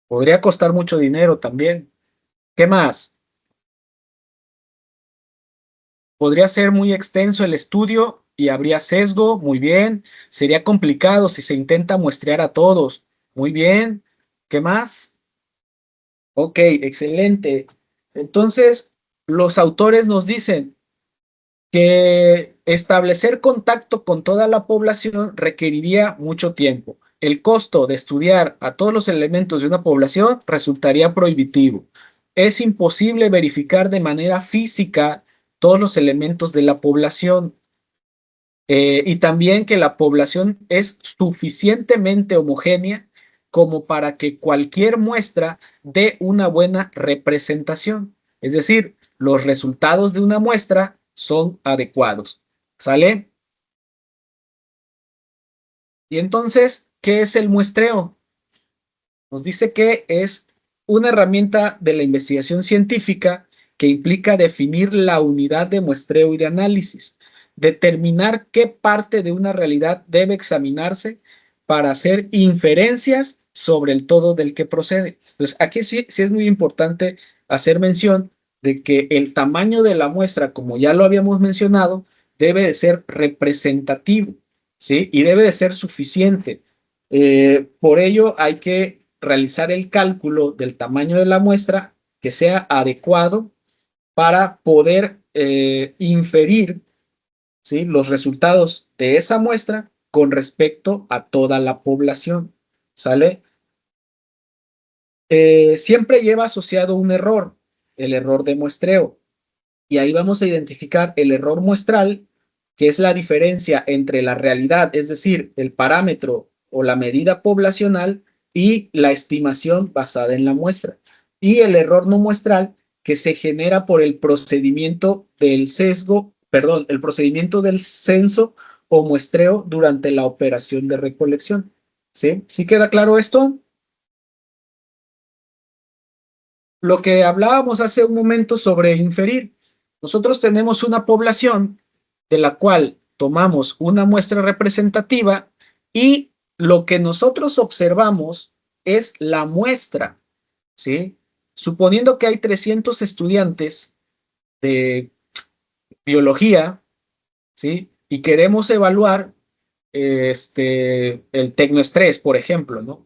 Podría costar mucho dinero también. ¿Qué más? Podría ser muy extenso el estudio y habría sesgo. Muy bien. Sería complicado si se intenta muestrear a todos. Muy bien. ¿Qué más? Ok, excelente. Entonces, los autores nos dicen que establecer contacto con toda la población requeriría mucho tiempo. El costo de estudiar a todos los elementos de una población resultaría prohibitivo. Es imposible verificar de manera física todos los elementos de la población. Y también que la población es suficientemente homogénea como para que cualquier muestra dé una buena representación. Es decir, los resultados de una muestra son adecuados. ¿Sale? Y entonces, ¿qué es el muestreo? Nos dice que es una herramienta de la investigación científica que implica definir la unidad de muestreo y de análisis, determinar qué parte de una realidad debe examinarse para hacer inferencias sobre el todo del que procede. Entonces, aquí sí es muy importante hacer mención de que el tamaño de la muestra, como ya lo habíamos mencionado, debe de ser representativo, ¿sí? Y debe de ser suficiente. Por ello, hay que realizar el cálculo del tamaño de la muestra que sea adecuado para poder inferir, ¿sí?, los resultados de esa muestra con respecto a toda la población. ¿Sale? Siempre lleva asociado un error, el error de muestreo. Y ahí vamos a identificar el error muestral, que es la diferencia entre la realidad, es decir, el parámetro o la medida poblacional, y la estimación basada en la muestra. Y el error no muestral, que se genera por el procedimiento del sesgo, perdón, el procedimiento del censo o muestreo durante la operación de recolección. ¿Sí? ¿Sí queda claro esto? Lo que hablábamos hace un momento sobre inferir. Nosotros tenemos una población de la cual tomamos una muestra representativa y lo que nosotros observamos es la muestra, ¿sí? Suponiendo que hay 300 estudiantes de biología, ¿sí? Y queremos evaluar el tecnoestrés, por ejemplo, ¿no?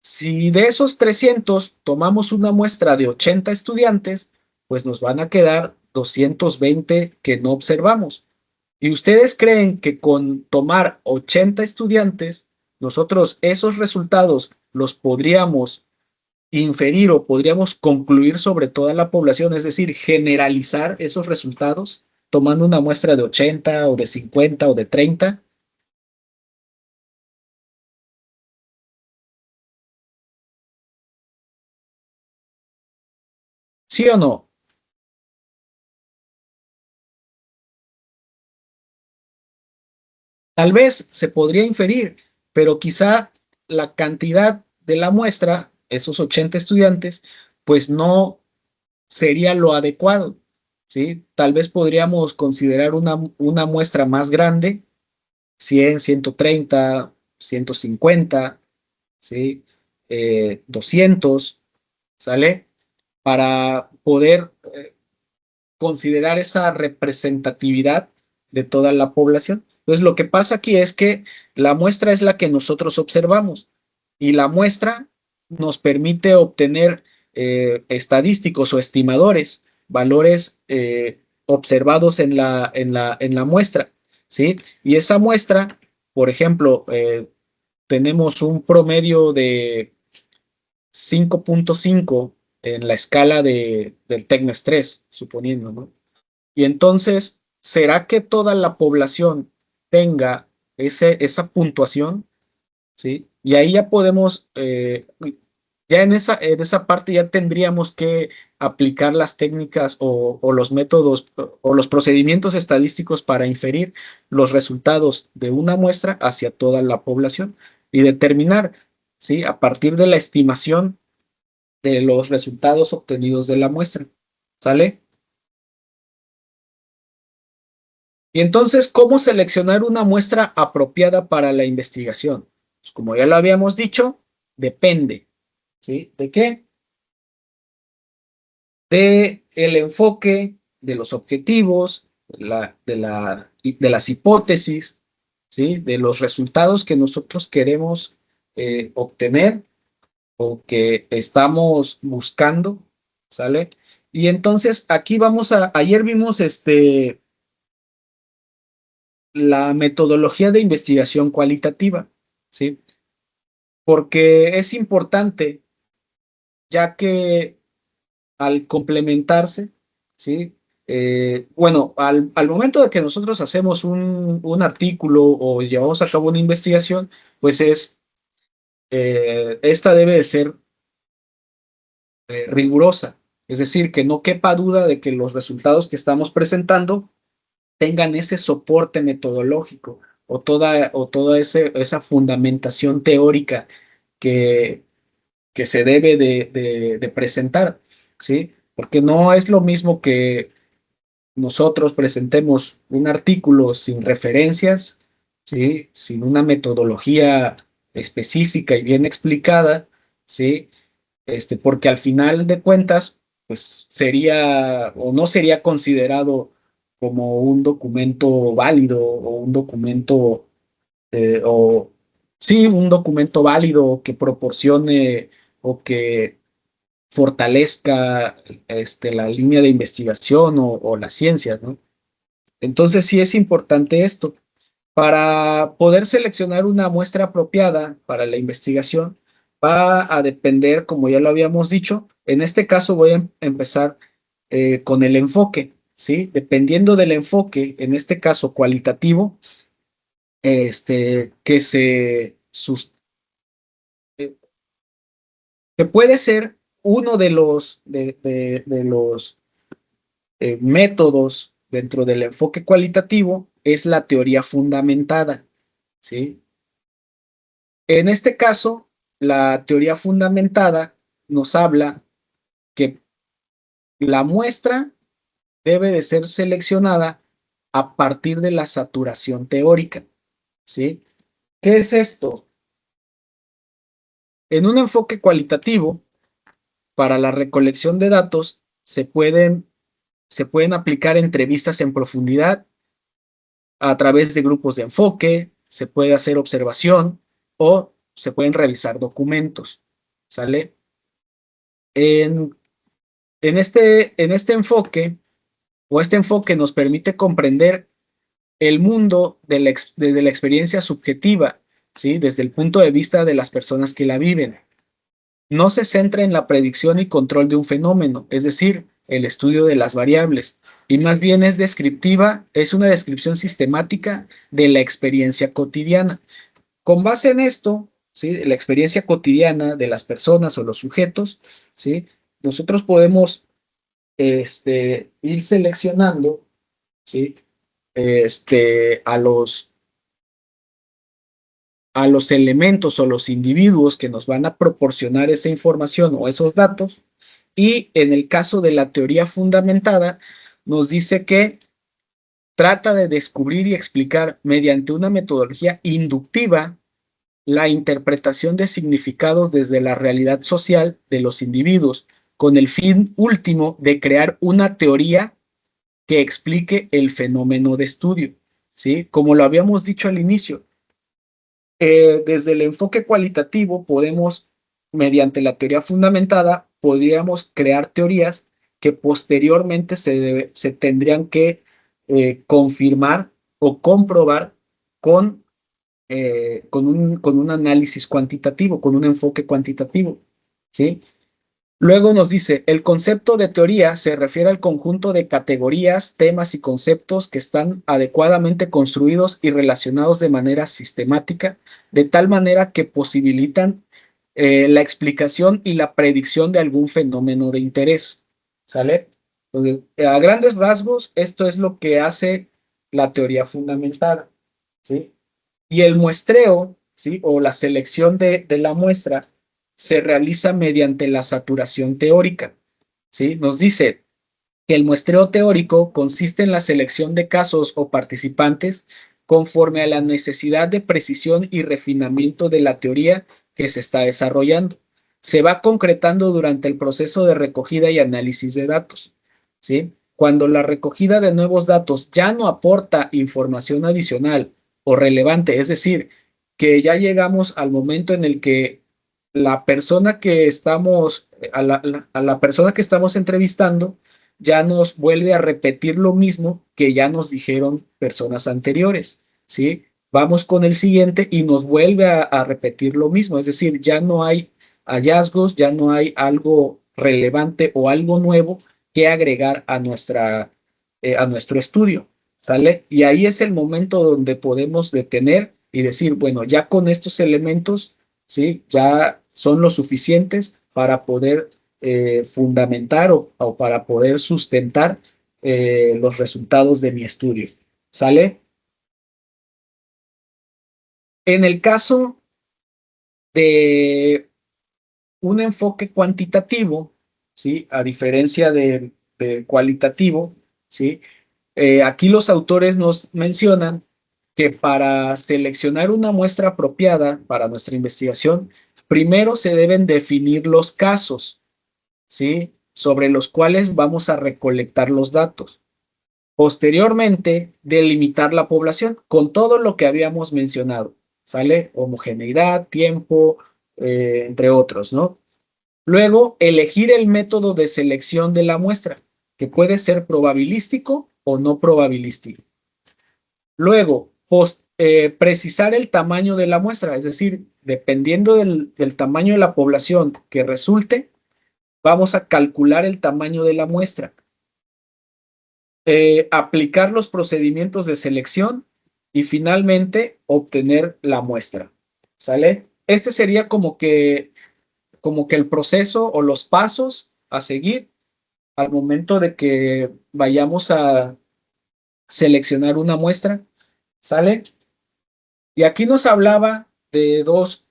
Si de esos 300 tomamos una muestra de 80 estudiantes, pues nos van a quedar 220 que no observamos. ¿Y ustedes creen que con tomar 80 estudiantes, nosotros esos resultados los podríamos inferir o podríamos concluir sobre toda la población, es decir, generalizar esos resultados tomando una muestra de 80 o de 50 o de 30? ¿Sí o no? Tal vez se podría inferir, pero quizá la cantidad de la muestra, esos 80 estudiantes, pues no sería lo adecuado, ¿sí? Tal vez podríamos considerar una muestra más grande, 100, 130, 150, ¿sí? 200, ¿sale? Para poder considerar esa representatividad de toda la población. Entonces, lo que pasa aquí es que la muestra es la que nosotros observamos, y la muestra nos permite obtener estadísticos o estimadores, valores observados en la muestra, ¿sí? Y esa muestra, por ejemplo, tenemos un promedio de 5.5 en la escala del TECNES 3, suponiendo, ¿no? Y entonces, ¿será que toda la población tenga esa puntuación? ¿Sí? Y ahí ya podemos, ya en esa parte ya tendríamos que aplicar las técnicas o los métodos o los procedimientos estadísticos para inferir los resultados de una muestra hacia toda la población y determinar, ¿sí? A partir de la estimación de los resultados obtenidos de la muestra. ¿Sale? Y entonces, ¿cómo seleccionar una muestra apropiada para la investigación? Pues como ya lo habíamos dicho, depende, ¿sí? ¿De qué? De el enfoque, de los objetivos, de las hipótesis, ¿sí? De los resultados que nosotros queremos obtener o que estamos buscando, ¿sale? Y entonces aquí ayer vimos la metodología de investigación cualitativa, ¿sí? Porque es importante, ya que al complementarse, ¿sí? Bueno, al momento de que nosotros hacemos un artículo o llevamos a cabo una investigación, pues esta debe de ser rigurosa, es decir, que no quepa duda de que los resultados que estamos presentando tengan ese soporte metodológico o toda esa fundamentación teórica que, que se debe de presentar, ¿sí? Porque no es lo mismo que nosotros presentemos un artículo sin referencias, ¿sí? Sin una metodología específica y bien explicada, ¿sí? Porque al final de cuentas, pues sería o no sería considerado como un documento válido o un documento, o sí, un documento válido que proporcione o que fortalezca la línea de investigación o las ciencias, ¿no? Entonces sí es importante esto. Para poder seleccionar una muestra apropiada para la investigación, va a depender, como ya lo habíamos dicho, en este caso voy a empezar con el enfoque, ¿sí? Dependiendo del enfoque, en este caso cualitativo, que que puede ser uno de los métodos dentro del enfoque cualitativo, es la teoría fundamentada, ¿sí? En este caso, la teoría fundamentada nos habla que la muestra debe de ser seleccionada a partir de la saturación teórica, ¿sí? ¿Qué es esto? En un enfoque cualitativo, para la recolección de datos, se pueden aplicar entrevistas en profundidad a través de grupos de enfoque, se puede hacer observación o se pueden revisar documentos, ¿sale? En este enfoque, o este enfoque nos permite comprender el mundo desde la experiencia subjetiva, ¿sí? Desde el punto de vista de las personas que la viven. No se centra en la predicción y control de un fenómeno, es decir, el estudio de las variables, y más bien es descriptiva, es una descripción sistemática de la experiencia cotidiana. Con base en esto, ¿sí? La experiencia cotidiana de las personas o los sujetos, ¿sí? Nosotros podemos ir seleccionando, ¿sí? A los elementos o los individuos que nos van a proporcionar esa información o esos datos. Y en el caso de la teoría fundamentada, nos dice que trata de descubrir y explicar mediante una metodología inductiva la interpretación de significados desde la realidad social de los individuos, con el fin último de crear una teoría que explique el fenómeno de estudio, ¿sí? Como lo habíamos dicho al inicio, Desde el enfoque cualitativo podemos, mediante la teoría fundamentada, podríamos crear teorías que posteriormente se tendrían que confirmar o comprobar con un análisis cuantitativo, con un enfoque cuantitativo, ¿sí? Luego nos dice, el concepto de teoría se refiere al conjunto de categorías, temas y conceptos que están adecuadamente construidos y relacionados de manera sistemática, de tal manera que posibilitan la explicación y la predicción de algún fenómeno de interés. ¿Sale? Entonces, a grandes rasgos, esto es lo que hace la teoría fundamentada, ¿sí? Y el muestreo, ¿sí? O la selección de la muestra se realiza mediante la saturación teórica, ¿sí? Nos dice que el muestreo teórico consiste en la selección de casos o participantes conforme a la necesidad de precisión y refinamiento de la teoría que se está desarrollando. Se va concretando durante el proceso de recogida y análisis de datos, ¿sí? Cuando la recogida de nuevos datos ya no aporta información adicional o relevante, es decir, que ya llegamos al momento en el que la persona que estamos, a la persona que estamos entrevistando, ya nos vuelve a repetir lo mismo que ya nos dijeron personas anteriores, ¿sí? Vamos con el siguiente y nos vuelve a repetir lo mismo, es decir, ya no hay hallazgos, ya no hay algo relevante o algo nuevo que agregar a nuestro estudio, ¿sale? Y ahí es el momento donde podemos detener y decir, bueno, ya con estos elementos, ¿sí? Ya son lo suficientes para poder fundamentar o para poder sustentar los resultados de mi estudio. ¿Sale? En el caso de un enfoque cuantitativo, ¿sí? A diferencia del cualitativo, ¿sí? Aquí los autores nos mencionan que para seleccionar una muestra apropiada para nuestra investigación, primero se deben definir los casos, ¿sí? Sobre los cuales vamos a recolectar los datos. Posteriormente, delimitar la población con todo lo que habíamos mencionado, ¿sale? Homogeneidad, tiempo, entre otros, ¿no? Luego, elegir el método de selección de la muestra, que puede ser probabilístico o no probabilístico. Luego, precisar el tamaño de la muestra, es decir, dependiendo del tamaño de la población que resulte, vamos a calcular el tamaño de la muestra. Aplicar los procedimientos de selección y finalmente obtener la muestra. ¿Sale? Este sería como que el proceso o los pasos a seguir al momento de que vayamos a seleccionar una muestra. ¿Sale? Y aquí nos hablaba de dos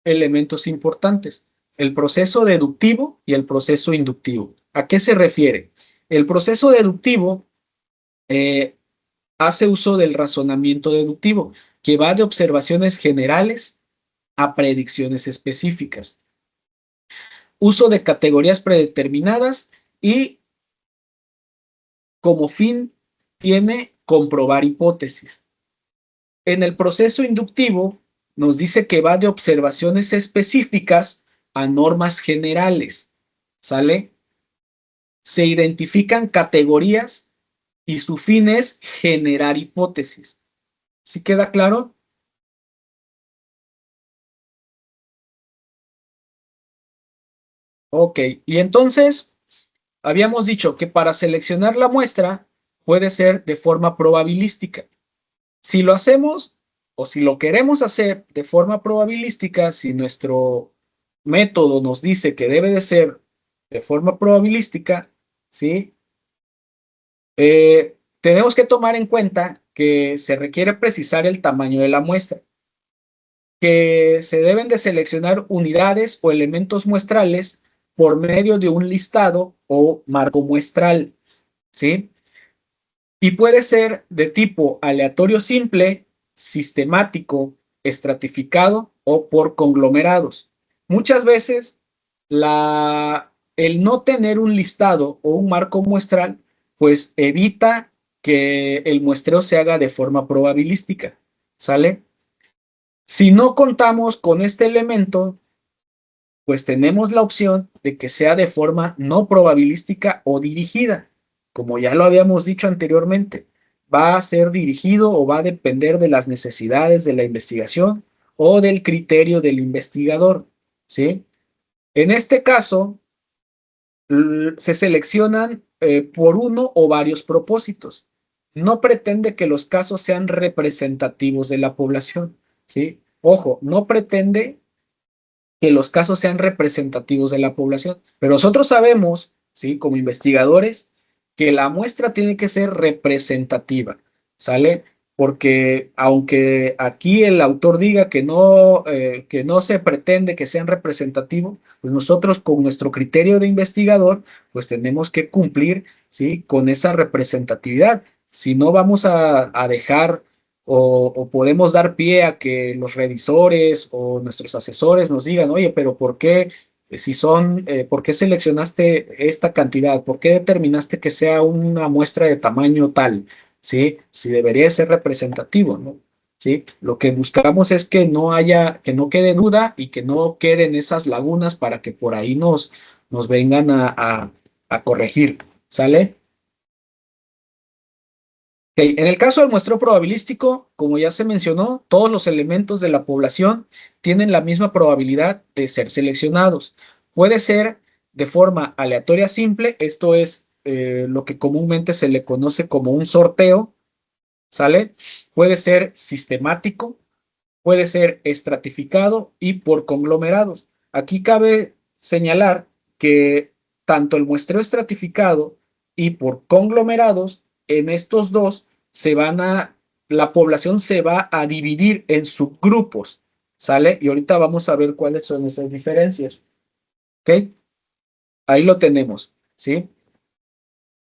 elementos importantes, el proceso deductivo y el proceso inductivo. ¿A qué se refiere? El proceso deductivo hace uso del razonamiento deductivo, que va de observaciones generales a predicciones específicas. Uso de categorías predeterminadas y como fin tiene comprobar hipótesis. En el proceso inductivo nos dice que va de observaciones específicas a normas generales. ¿Sale? Se identifican categorías y su fin es generar hipótesis. ¿Sí queda claro? Ok, y entonces habíamos dicho que para seleccionar la muestra puede ser de forma probabilística. Si lo hacemos o si lo queremos hacer de forma probabilística, si nuestro método nos dice que debe de ser de forma probabilística, ¿sí? Tenemos que tomar en cuenta que se requiere precisar el tamaño de la muestra, que se deben de seleccionar unidades o elementos muestrales por medio de un listado o marco muestral, ¿sí? Y puede ser de tipo aleatorio simple, sistemático, estratificado o por conglomerados. Muchas veces el no tener un listado o un marco muestral pues evita que el muestreo se haga de forma probabilística, ¿sale? Si no contamos con este elemento, pues tenemos la opción de que sea de forma no probabilística o dirigida. Como ya lo habíamos dicho anteriormente, va a ser dirigido o va a depender de las necesidades de la investigación o del criterio del investigador, ¿sí? En este caso, se seleccionan por uno o varios propósitos. No pretende que los casos sean representativos de la población, ¿sí? Ojo, no pretende que los casos sean representativos de la población, pero nosotros sabemos, ¿sí? Como investigadores, que la muestra tiene que ser representativa, ¿sale? Porque aunque aquí el autor diga que no se pretende que sean representativos, pues nosotros con nuestro criterio de investigador, pues tenemos que cumplir, ¿sí? Con esa representatividad. Si no vamos a dejar o podemos dar pie a que los revisores o nuestros asesores nos digan, oye, pero ¿por qué, por qué seleccionaste esta cantidad? ¿Por qué determinaste que sea una muestra de tamaño tal? ¿Sí? Si debería ser representativo, ¿no? ¿Sí? Lo que buscamos es que no haya, que no quede duda y que no queden esas lagunas para que por ahí nos vengan a corregir, ¿sale? Ok, en el caso del muestreo probabilístico, como ya se mencionó, todos los elementos de la población tienen la misma probabilidad de ser seleccionados. Puede ser de forma aleatoria simple, esto es lo que comúnmente se le conoce como un sorteo, ¿sale? Puede ser sistemático, puede ser estratificado y por conglomerados. Aquí cabe señalar que tanto el muestreo estratificado y por conglomerados, en estos dos la población se va a dividir en subgrupos, ¿sale? Y ahorita vamos a ver cuáles son esas diferencias, ¿ok? Ahí lo tenemos, ¿sí?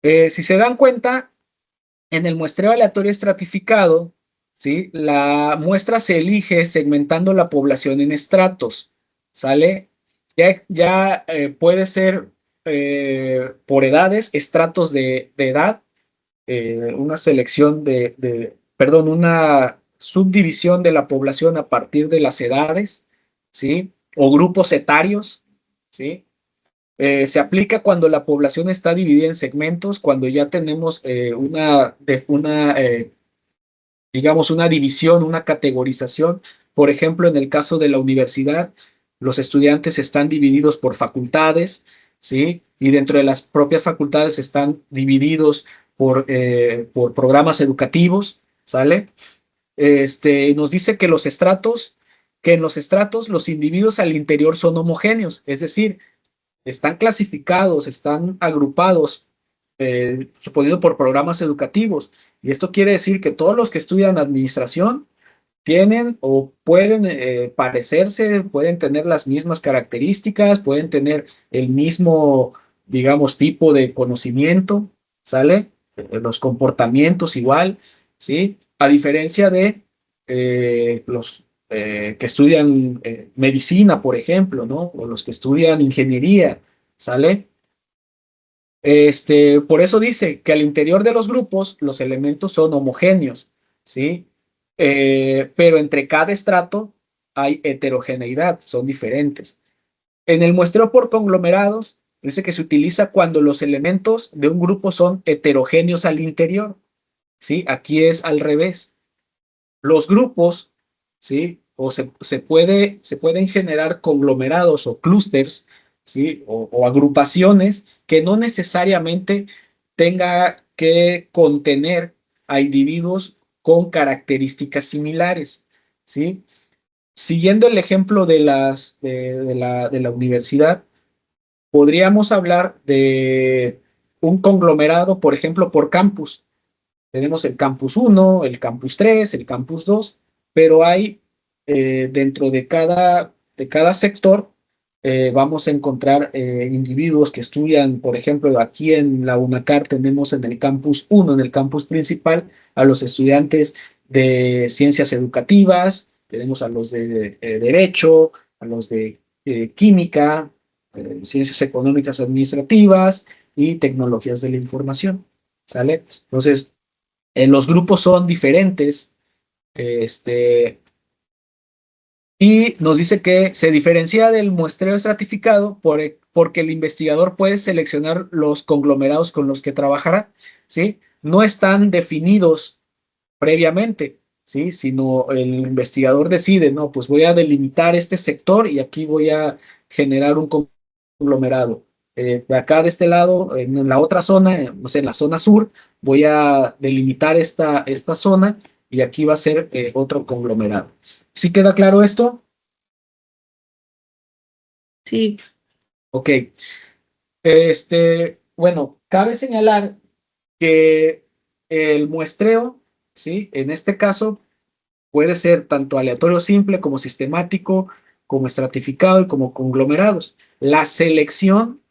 Si se dan cuenta, en el muestreo aleatorio estratificado, ¿sí? La muestra se elige segmentando la población en estratos, ¿sale? Ya puede ser por edades, estratos de edad, una selección perdón, una subdivisión de la población a partir de las edades, ¿sí? O grupos etarios, ¿sí? Se aplica cuando la población está dividida en segmentos, cuando ya tenemos digamos, una división, una categorización. Por ejemplo, en el caso de la universidad, los estudiantes están divididos por facultades, ¿sí? Y dentro de las propias facultades están divididos por programas educativos, ¿sale? Nos dice que en los estratos los individuos al interior son homogéneos, es decir, están clasificados, están agrupados, suponiendo por programas educativos. Y esto quiere decir que todos los que estudian administración tienen o pueden parecerse, pueden tener las mismas características, pueden tener el mismo, digamos, tipo de conocimiento, ¿sale? Los comportamientos igual, ¿sí? A diferencia de los que estudian medicina, por ejemplo, ¿no? O los que estudian ingeniería, ¿sale? Por eso dice que al interior de los grupos los elementos son homogéneos, ¿sí? Pero entre cada estrato hay heterogeneidad, son diferentes. En el muestreo por conglomerados, dice que se utiliza cuando los elementos de un grupo son heterogéneos al interior, ¿sí? Aquí es al revés. Los grupos, ¿sí? O se pueden generar conglomerados o clústeres, ¿sí? O agrupaciones que no necesariamente tenga que contener a individuos con características similares, ¿sí? Siguiendo el ejemplo de la universidad, podríamos hablar de un conglomerado, por ejemplo, por campus. Tenemos el campus 1, el campus 3, el campus 2, pero hay dentro de cada sector, vamos a encontrar individuos que estudian, por ejemplo, aquí en la UNACAR tenemos en el campus 1, en el campus principal, a los estudiantes de ciencias educativas, tenemos a los de derecho, a los de química, ciencias económicas administrativas y tecnologías de la información, ¿sale? Entonces, los grupos son diferentes, este, Y nos dice que se diferencia del muestreo estratificado porque el investigador puede seleccionar los conglomerados con los que trabajará, ¿sí? No están definidos previamente, ¿sí? Sino el investigador decide, no, pues voy a delimitar este sector y aquí voy a generar un conglomerado. De acá de este lado, en la otra zona, no sé, en la zona sur, voy a delimitar esta zona y aquí va a ser otro conglomerado. ¿Sí queda claro esto? Sí, Ok. Bueno, cabe señalar que el muestreo, ¿sí? En este caso, puede ser tanto aleatorio simple como sistemático, como estratificado y como conglomerados. La selección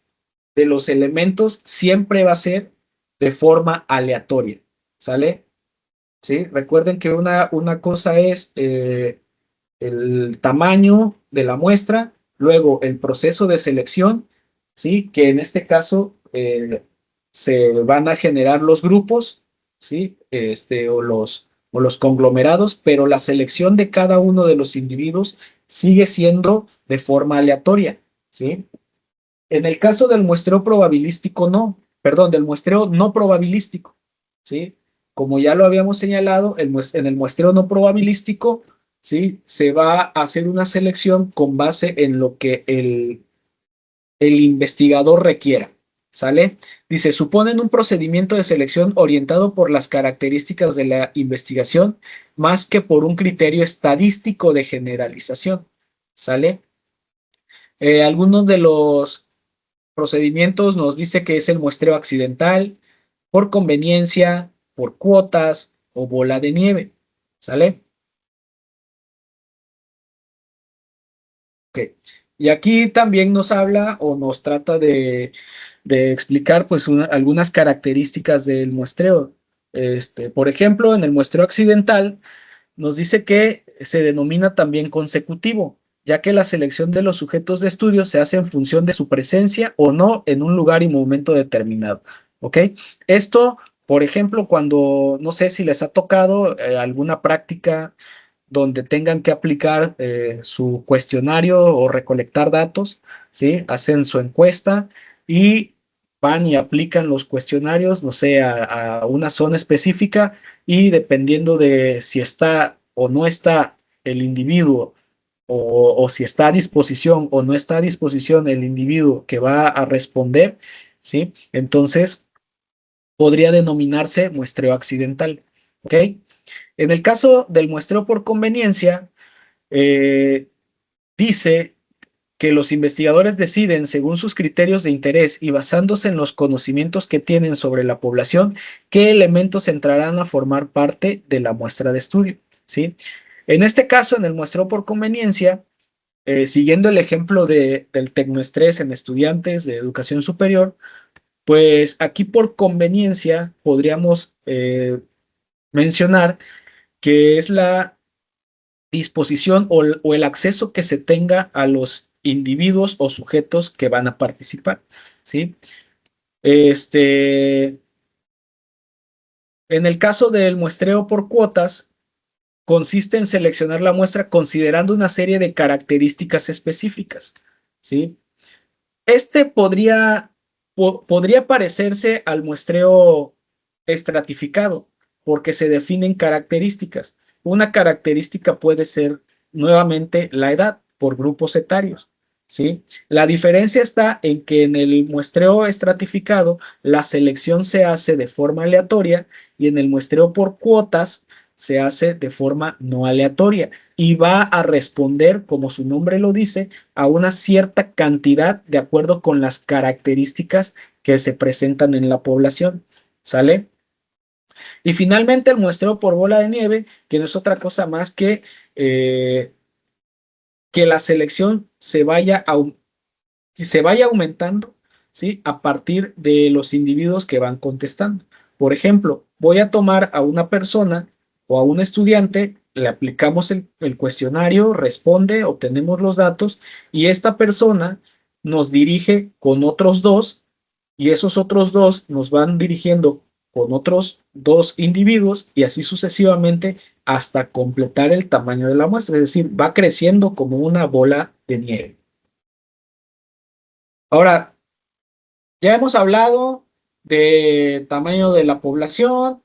de los elementos siempre va a ser de forma aleatoria, ¿sale? ¿Sí? Recuerden que una cosa es el tamaño de la muestra, luego el proceso de selección, ¿sí? Que en este caso se van a generar los grupos, ¿sí? O los conglomerados, pero la selección de cada uno de los individuos sigue siendo de forma aleatoria, ¿sí? En el caso del muestreo probabilístico, no, perdón, del muestreo no probabilístico, ¿sí? Como ya lo habíamos señalado, en el muestreo no probabilístico, ¿sí? Se va a hacer una selección con base en lo que el investigador requiera, ¿sale? Dice, suponen un procedimiento de selección orientado por las características de la investigación más que por un criterio estadístico de generalización, ¿sale? Algunos de los procedimientos nos dice que es el muestreo accidental, por conveniencia, por cuotas o bola de nieve, ¿sale? Ok. Y aquí también nos habla o nos trata de explicar pues algunas características del muestreo. Por ejemplo, en el muestreo accidental nos dice que se denomina también consecutivo, ya que la selección de los sujetos de estudio se hace en función de su presencia o no en un lugar y momento determinado. ¿Ok? Esto, por ejemplo, cuando no sé si les ha tocado alguna práctica donde tengan que aplicar su cuestionario o recolectar datos, ¿sí? Hacen su encuesta y van y aplican los cuestionarios, no sé, a una zona específica y dependiendo de si está o no está el individuo o si está a disposición o no está a disposición el individuo que va a responder, ¿sí? Entonces podría denominarse muestreo accidental, ¿ok? En el caso del muestreo por conveniencia, dice que los investigadores deciden según sus criterios de interés y basándose en los conocimientos que tienen sobre la población, qué elementos entrarán a formar parte de la muestra de estudio, ¿sí? En este caso, en el muestreo por conveniencia, siguiendo el ejemplo del tecnoestrés en estudiantes de educación superior, pues aquí por conveniencia podríamos mencionar que es la disposición o el acceso que se tenga a los individuos o sujetos que van a participar, ¿sí? En el caso del muestreo por cuotas, consiste en seleccionar la muestra considerando una serie de características específicas, ¿sí? Podría parecerse al muestreo estratificado, porque se definen características. Una característica puede ser nuevamente la edad por grupos etarios, ¿sí? La diferencia está en que en el muestreo estratificado la selección se hace de forma aleatoria y en el muestreo por cuotas se hace de forma no aleatoria y va a responder, como su nombre lo dice, a una cierta cantidad de acuerdo con las características que se presentan en la población, ¿sale? Y finalmente el muestreo por bola de nieve, que no es otra cosa más que la selección se vaya aumentando, ¿sí? A partir de los individuos que van contestando. Por ejemplo, voy a tomar a una persona o a un estudiante, le aplicamos el cuestionario, responde, obtenemos los datos y esta persona nos dirige con otros dos y esos otros dos nos van dirigiendo con otros 2 individuos y así sucesivamente hasta completar el tamaño de la muestra, es decir, va creciendo como una bola de nieve. Ahora, ya hemos hablado de tamaño de la población,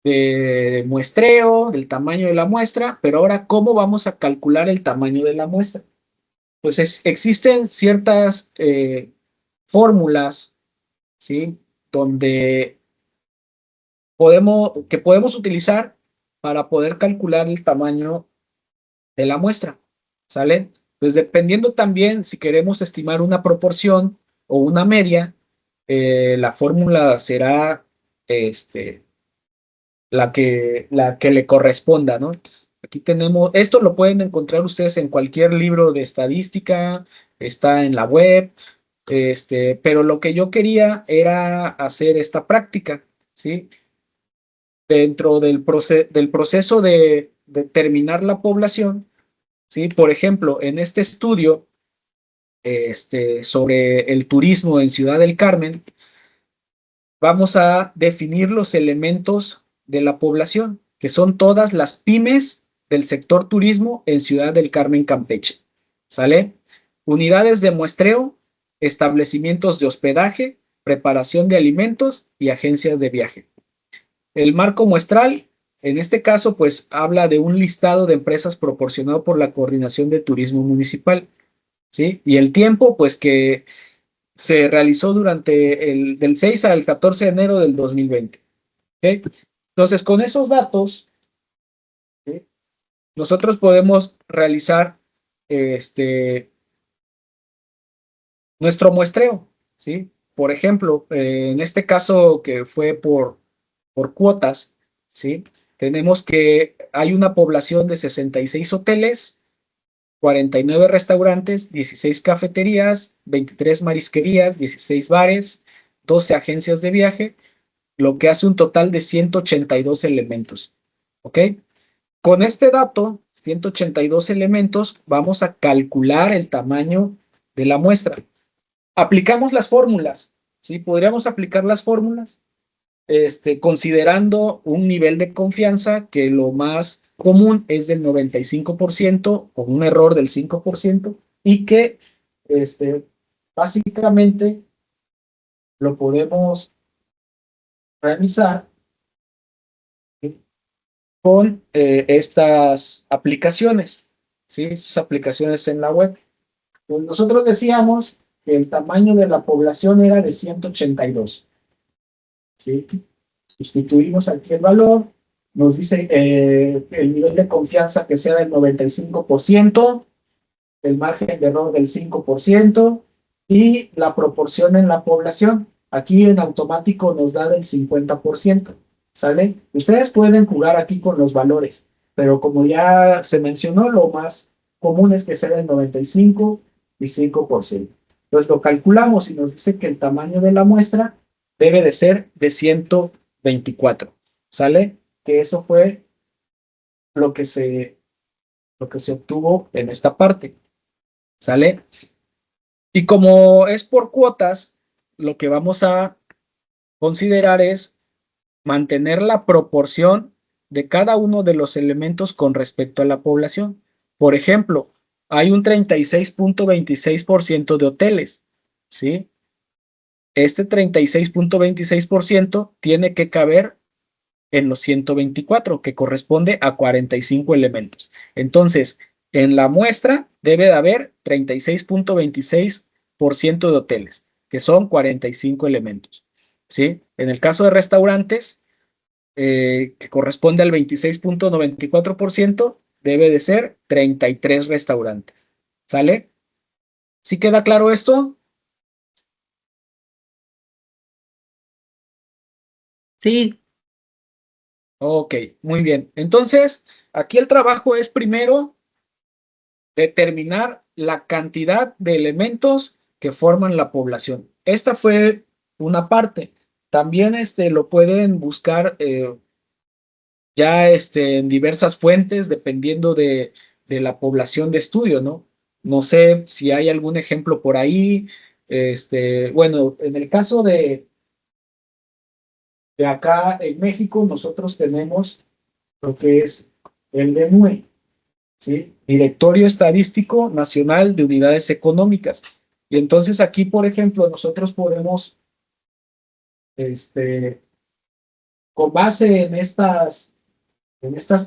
de muestreo, del tamaño de la muestra, pero ahora, ¿cómo vamos a calcular el tamaño de la muestra? Pues existen ciertas fórmulas, ¿sí? Donde podemos utilizar para poder calcular el tamaño de la muestra, ¿sale? Pues dependiendo también si queremos estimar una proporción o una media, la fórmula será la que le corresponda, ¿no? Aquí tenemos, esto lo pueden encontrar ustedes en cualquier libro de estadística, está en la web, pero lo que yo quería era hacer esta práctica, ¿sí? Dentro del proceso de determinar la población, ¿sí? Por ejemplo, en este estudio sobre el turismo en Ciudad del Carmen, vamos a definir los elementos de la población, que son todas las pymes del sector turismo en Ciudad del Carmen, Campeche. ¿Sale? Unidades de muestreo, establecimientos de hospedaje, preparación de alimentos y agencias de viaje. El marco muestral, en este caso, pues habla de un listado de empresas proporcionado por la Coordinación de Turismo Municipal, ¿sí? Y el tiempo, pues que se realizó durante del 6 al 14 de enero del 2020. ¿Okay? Entonces, con esos datos, ¿sí? Nosotros podemos realizar nuestro muestreo, ¿sí? Por ejemplo, en este caso que fue por cuotas, ¿sí? Tenemos que hay una población de 66 hoteles, 49 restaurantes, 16 cafeterías, 23 marisquerías, 16 bares, 12 agencias de viaje, lo que hace un total de 182 elementos. ¿Ok? Con este dato, 182 elementos, vamos a calcular el tamaño de la muestra. Aplicamos las fórmulas, ¿sí? Podríamos aplicar las fórmulas, considerando un nivel de confianza que lo más común es del 95% con un error del 5% y que básicamente lo podemos realizar, ¿sí? Con estas aplicaciones, ¿sí? Estas aplicaciones en la web. Pues nosotros decíamos que el tamaño de la población era de 182, ¿sí? Sustituimos aquí el valor, nos dice el nivel de confianza que sea del 95%, el margen de error del 5% y la proporción en la población. Aquí en automático nos da del 50%, ¿sale? Ustedes pueden jugar aquí con los valores, pero como ya se mencionó, lo más común es que sea del 95 y 5%. Entonces lo calculamos y nos dice que el tamaño de la muestra debe de ser de 124, ¿sale? Que eso fue lo que se obtuvo en esta parte, ¿sale? Y como es por cuotas, lo que vamos a considerar es mantener la proporción de cada uno de los elementos con respecto a la población. Por ejemplo, hay un 36.26% de hoteles, ¿sí? Este 36.26% tiene que caber en los 124, que corresponde a 45 elementos. Entonces, en la muestra debe de haber 36.26% de hoteles, que son 45 elementos, ¿sí? En el caso de restaurantes, que corresponde al 26.94%, debe de ser 33 restaurantes, ¿sale? ¿Sí queda claro esto? Sí, Ok, muy bien. Entonces, aquí el trabajo es primero determinar la cantidad de elementos que forman la población. Esta fue una parte. También lo pueden buscar ya en diversas fuentes, dependiendo de la población de estudio, ¿no? No sé si hay algún ejemplo por ahí. Bueno, en el caso de acá en México nosotros tenemos lo que es el DNUE, ¿sí? Directorio Estadístico Nacional de Unidades Económicas. Y entonces aquí, por ejemplo, nosotros podemos, con base en estas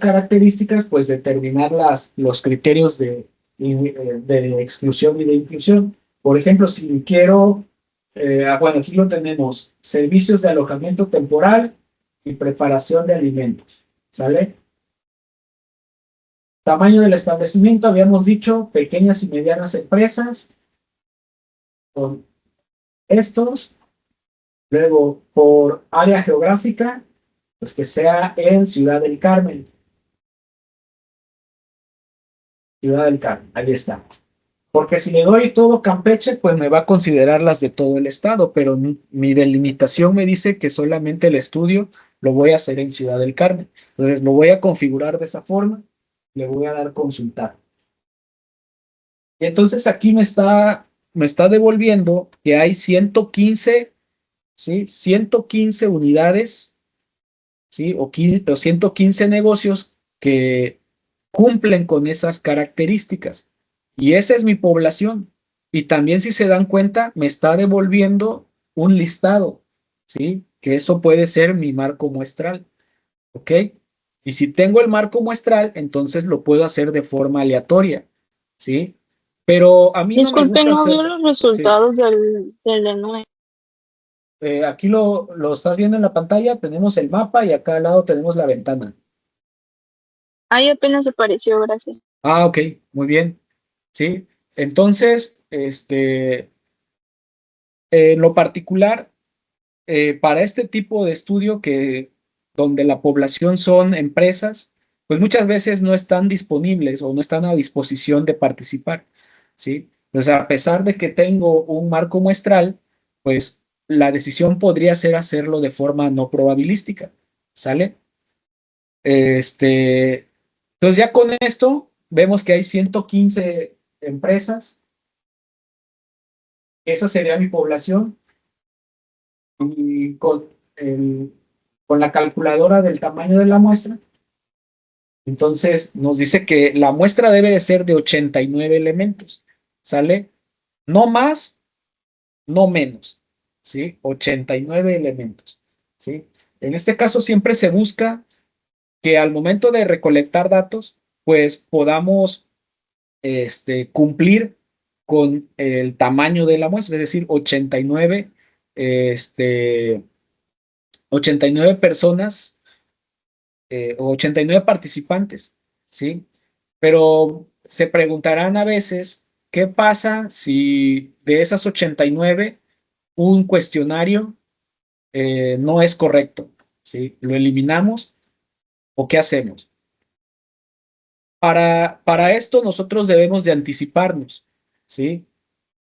características, pues determinar los criterios de exclusión y de inclusión. Por ejemplo, si quiero, bueno, aquí lo tenemos, servicios de alojamiento temporal y preparación de alimentos, ¿sale? Tamaño del establecimiento, habíamos dicho, pequeñas y medianas empresas, con estos. Luego, por área geográfica, pues que sea en Ciudad del Carmen. Ciudad del Carmen, ahí está. Porque si le doy todo Campeche, pues me va a considerar las de todo el estado, pero mi delimitación me dice que solamente el estudio lo voy a hacer en Ciudad del Carmen. Entonces lo voy a configurar de esa forma, le voy a dar consultar. Y entonces aquí me está devolviendo que hay 115, ¿sí? 115 unidades, ¿sí? O 115 negocios que cumplen con esas características. Y esa es mi población. Y también, si se dan cuenta, me está devolviendo un listado, ¿sí? Que eso puede ser mi marco muestral, ¿ok? Y si tengo el marco muestral, entonces lo puedo hacer de forma aleatoria, ¿sí? Pero a mí no me Disculpe, gusta no hacer, veo los sí. resultados del DNUE. Aquí lo estás viendo en la pantalla, tenemos el mapa y acá al lado tenemos la ventana. Ahí apenas apareció, gracias. Ah, ok, muy bien, ¿sí? Entonces, en lo particular, para este tipo de estudio donde la población son empresas, pues muchas veces no están disponibles o no están a disposición de participar, ¿sí? Pues a pesar de que tengo un marco muestral, pues la decisión podría ser hacerlo de forma no probabilística, ¿sale? Entonces ya con esto vemos que hay 115 empresas, esa sería mi población, y con la calculadora del tamaño de la muestra, entonces nos dice que la muestra debe de ser de 89 elementos, ¿sale? No más, no menos, ¿sí? 89 elementos, ¿sí? En este caso siempre se busca que al momento de recolectar datos, pues podamos cumplir con el tamaño de la muestra, es decir, 89, 89 personas, o 89 participantes, ¿sí? Pero se preguntarán a veces, ¿qué pasa si de esas 89 un cuestionario no es correcto? ¿Sí? ¿Lo eliminamos o qué hacemos? Para esto nosotros debemos de anticiparnos, ¿sí?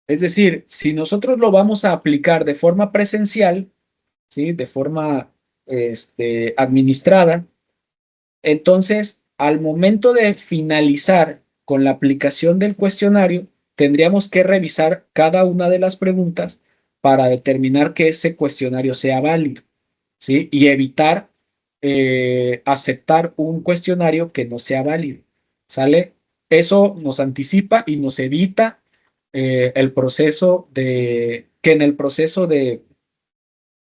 Es decir, si nosotros lo vamos a aplicar de forma presencial, ¿sí? De forma administrada, entonces, al momento de finalizar con la aplicación del cuestionario, tendríamos que revisar cada una de las preguntas para determinar que ese cuestionario sea válido, ¿sí? Y evitar aceptar un cuestionario que no sea válido, ¿sale? Eso nos anticipa y nos evita el proceso que en el proceso de,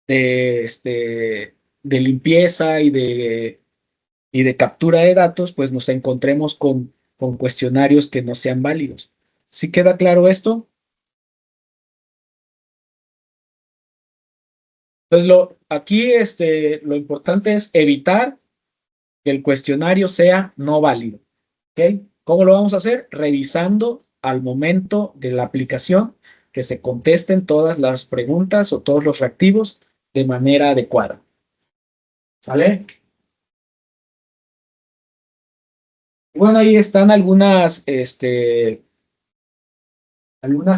de limpieza y de captura de datos, pues nos encontremos con cuestionarios que no sean válidos. ¿Sí queda claro esto? Entonces, aquí lo importante es evitar que el cuestionario sea no válido. ¿Ok? ¿Cómo lo vamos a hacer? Revisando al momento de la aplicación que se contesten todas las preguntas o todos los reactivos de manera adecuada. ¿Sale? Bueno, ahí están algunas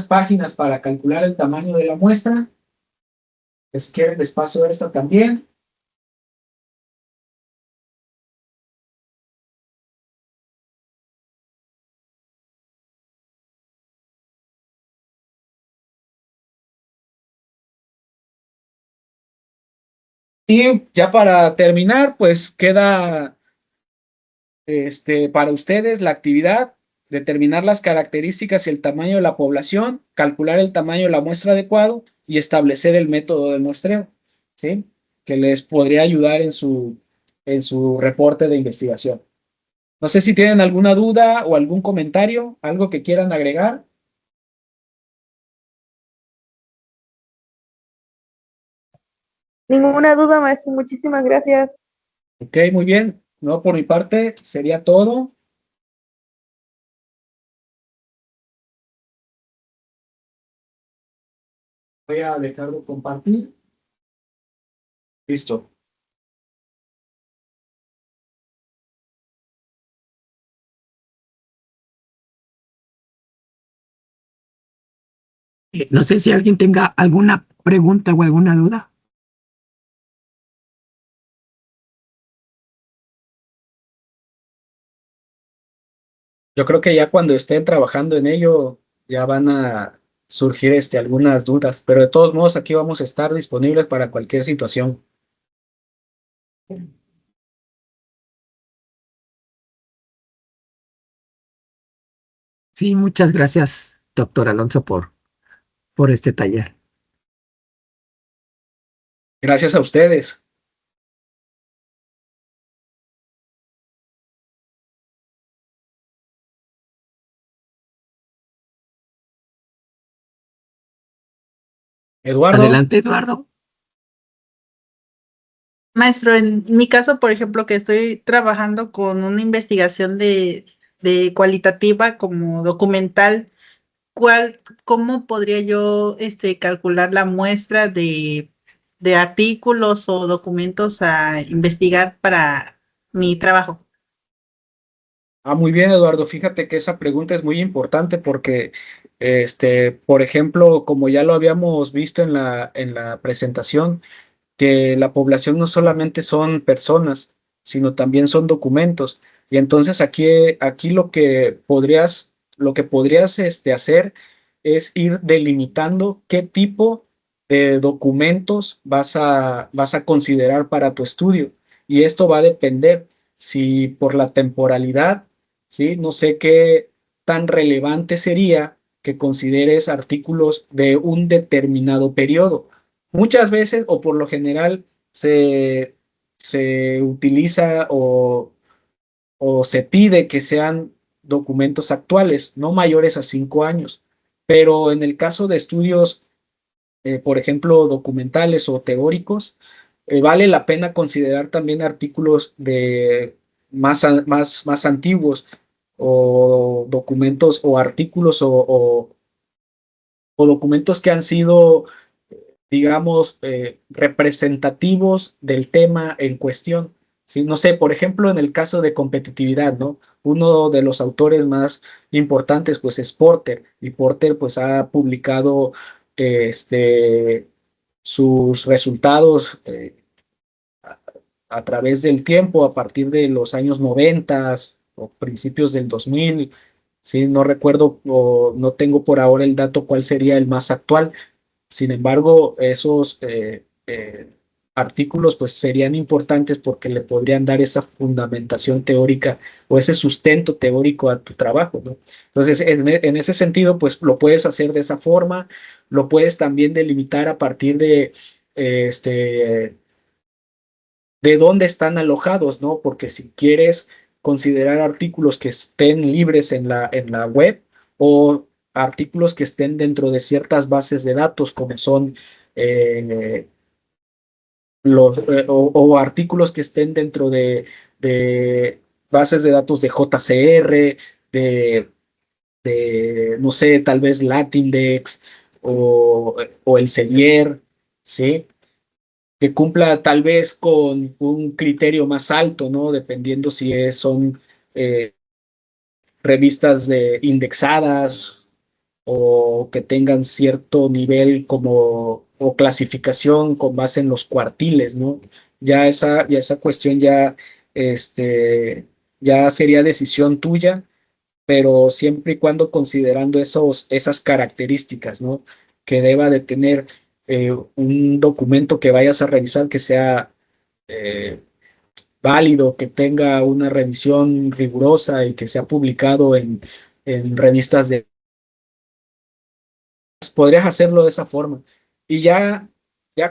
páginas para calcular el tamaño de la muestra. Si quieren, les paso esta también. Y ya para terminar, pues queda para ustedes la actividad, determinar las características y el tamaño de la población, calcular el tamaño de la muestra adecuado y establecer el método de muestreo, ¿sí? Que les podría ayudar en su reporte de investigación. No sé si tienen alguna duda o algún comentario, algo que quieran agregar. Ninguna duda, maestro. Muchísimas gracias. Ok, muy bien. No, por mi parte sería todo. Voy a dejar de compartir. Listo. No sé si alguien tenga alguna pregunta o alguna duda. Yo creo que ya cuando estén trabajando en ello, ya van a surgir algunas dudas, pero de todos modos aquí vamos a estar disponibles para cualquier situación. Sí, muchas gracias, doctor Alonso, por este taller. Gracias a ustedes. Eduardo. Adelante, Eduardo. Maestro, en mi caso, por ejemplo, que estoy trabajando con una investigación de cualitativa como documental, ¿cómo podría yo calcular la muestra de artículos o documentos a investigar para mi trabajo? Muy bien, Eduardo. Fíjate que esa pregunta es muy importante porque, por ejemplo, como ya lo habíamos visto en la presentación, que la población no solamente son personas, sino también son documentos. Y entonces aquí lo que podrías hacer es ir delimitando qué tipo de documentos vas a considerar para tu estudio. Y esto va a depender si por la temporalidad, ¿sí? No sé qué tan relevante sería que consideres artículos de un determinado periodo. Muchas veces o por lo general se utiliza o se pide que sean documentos actuales, no mayores a 5 años. Pero en el caso de estudios, por ejemplo, documentales o teóricos, vale la pena considerar también artículos de más antiguos o documentos o artículos o documentos que han sido, digamos, representativos del tema en cuestión. ¿Sí? No sé, por ejemplo, en el caso de competitividad, ¿no? Uno de los autores más importantes, pues, es Porter, y Porter, pues, ha publicado sus resultados a través del tiempo, a partir de los años 90 o principios del 2000. Sí, no recuerdo o no tengo por ahora el dato cuál sería el más actual. Sin embargo, esos artículos pues serían importantes porque le podrían dar esa fundamentación teórica o ese sustento teórico a tu trabajo, ¿no? Entonces, en ese sentido, pues lo puedes hacer de esa forma, lo puedes también delimitar a partir de dónde están alojados, ¿no? Porque si quieres considerar artículos que estén libres en la web o artículos que estén dentro de ciertas bases de datos, como son eh, o artículos que estén dentro de bases de datos de JCR, no sé, tal vez Latindex o Elsevier, ¿sí? Que cumpla tal vez con un criterio más alto, ¿no? Dependiendo si son eh, revistas indexadas o que tengan cierto nivel como o clasificación con base en los cuartiles, ¿no? Ya esa cuestión ya sería decisión tuya, pero siempre y cuando considerando esas características, ¿no? Que deba de tener un documento que vayas a revisar que sea válido, que tenga una revisión rigurosa y que sea publicado en revistas de... Podrías hacerlo de esa forma. Y ya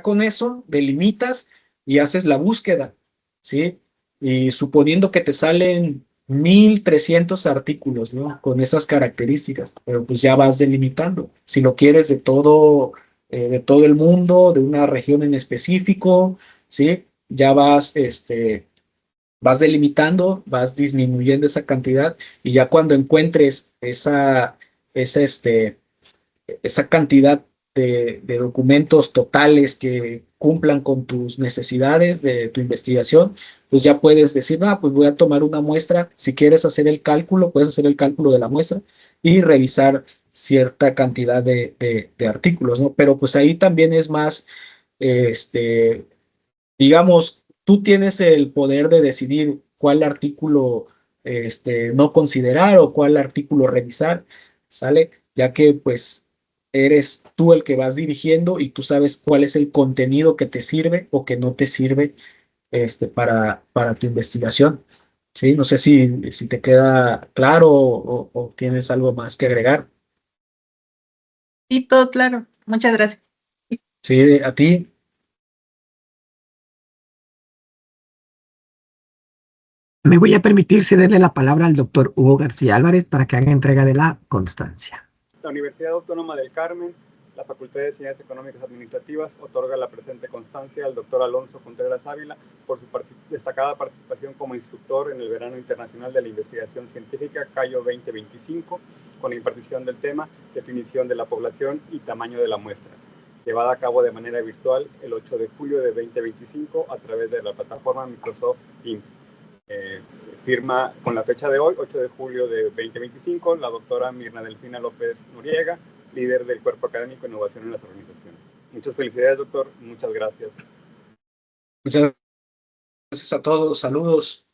con eso delimitas y haces la búsqueda, ¿sí? Y suponiendo que te salen 1,300 artículos, ¿no? Con esas características, pero pues ya vas delimitando. Si lo quieres de todo el mundo, de una región en específico, ¿sí? Ya vas delimitando, vas disminuyendo esa cantidad y ya cuando encuentres esa cantidad de documentos totales que cumplan con tus necesidades de tu investigación, pues ya puedes decir, pues voy a tomar una muestra. Si quieres hacer el cálculo, puedes hacer el cálculo de la muestra y revisar cierta cantidad de artículos, ¿no? Pero pues ahí también es más, digamos, tú tienes el poder de decidir cuál artículo no considerar o cuál artículo revisar, ¿sale? Ya que pues eres tú el que vas dirigiendo y tú sabes cuál es el contenido que te sirve o que no te sirve para tu investigación. Sí, no sé si te queda claro o tienes algo más que agregar. Sí, todo claro. Muchas gracias. Sí, a ti. Me voy a permitir cederle la palabra al doctor Hugo García Álvarez para que haga entrega de la constancia. La Universidad Autónoma del Carmen, la Facultad de Ciencias Económicas Administrativas, otorga la presente constancia al doctor Alonso Contreras Ávila por su destacada participación como instructor en el Verano Internacional de la Investigación Científica CAYO 2025, con la impartición del tema Definición de la población y tamaño de la muestra, llevada a cabo de manera virtual el 8 de julio de 2025 a través de la plataforma Microsoft Teams. Firma con la fecha de hoy, 8 de julio de 2025, la doctora Mirna Delfina López Noriega, líder del Cuerpo Académico de Innovación en las Organizaciones. Muchas felicidades, doctor. Muchas gracias. Muchas gracias a todos. Saludos.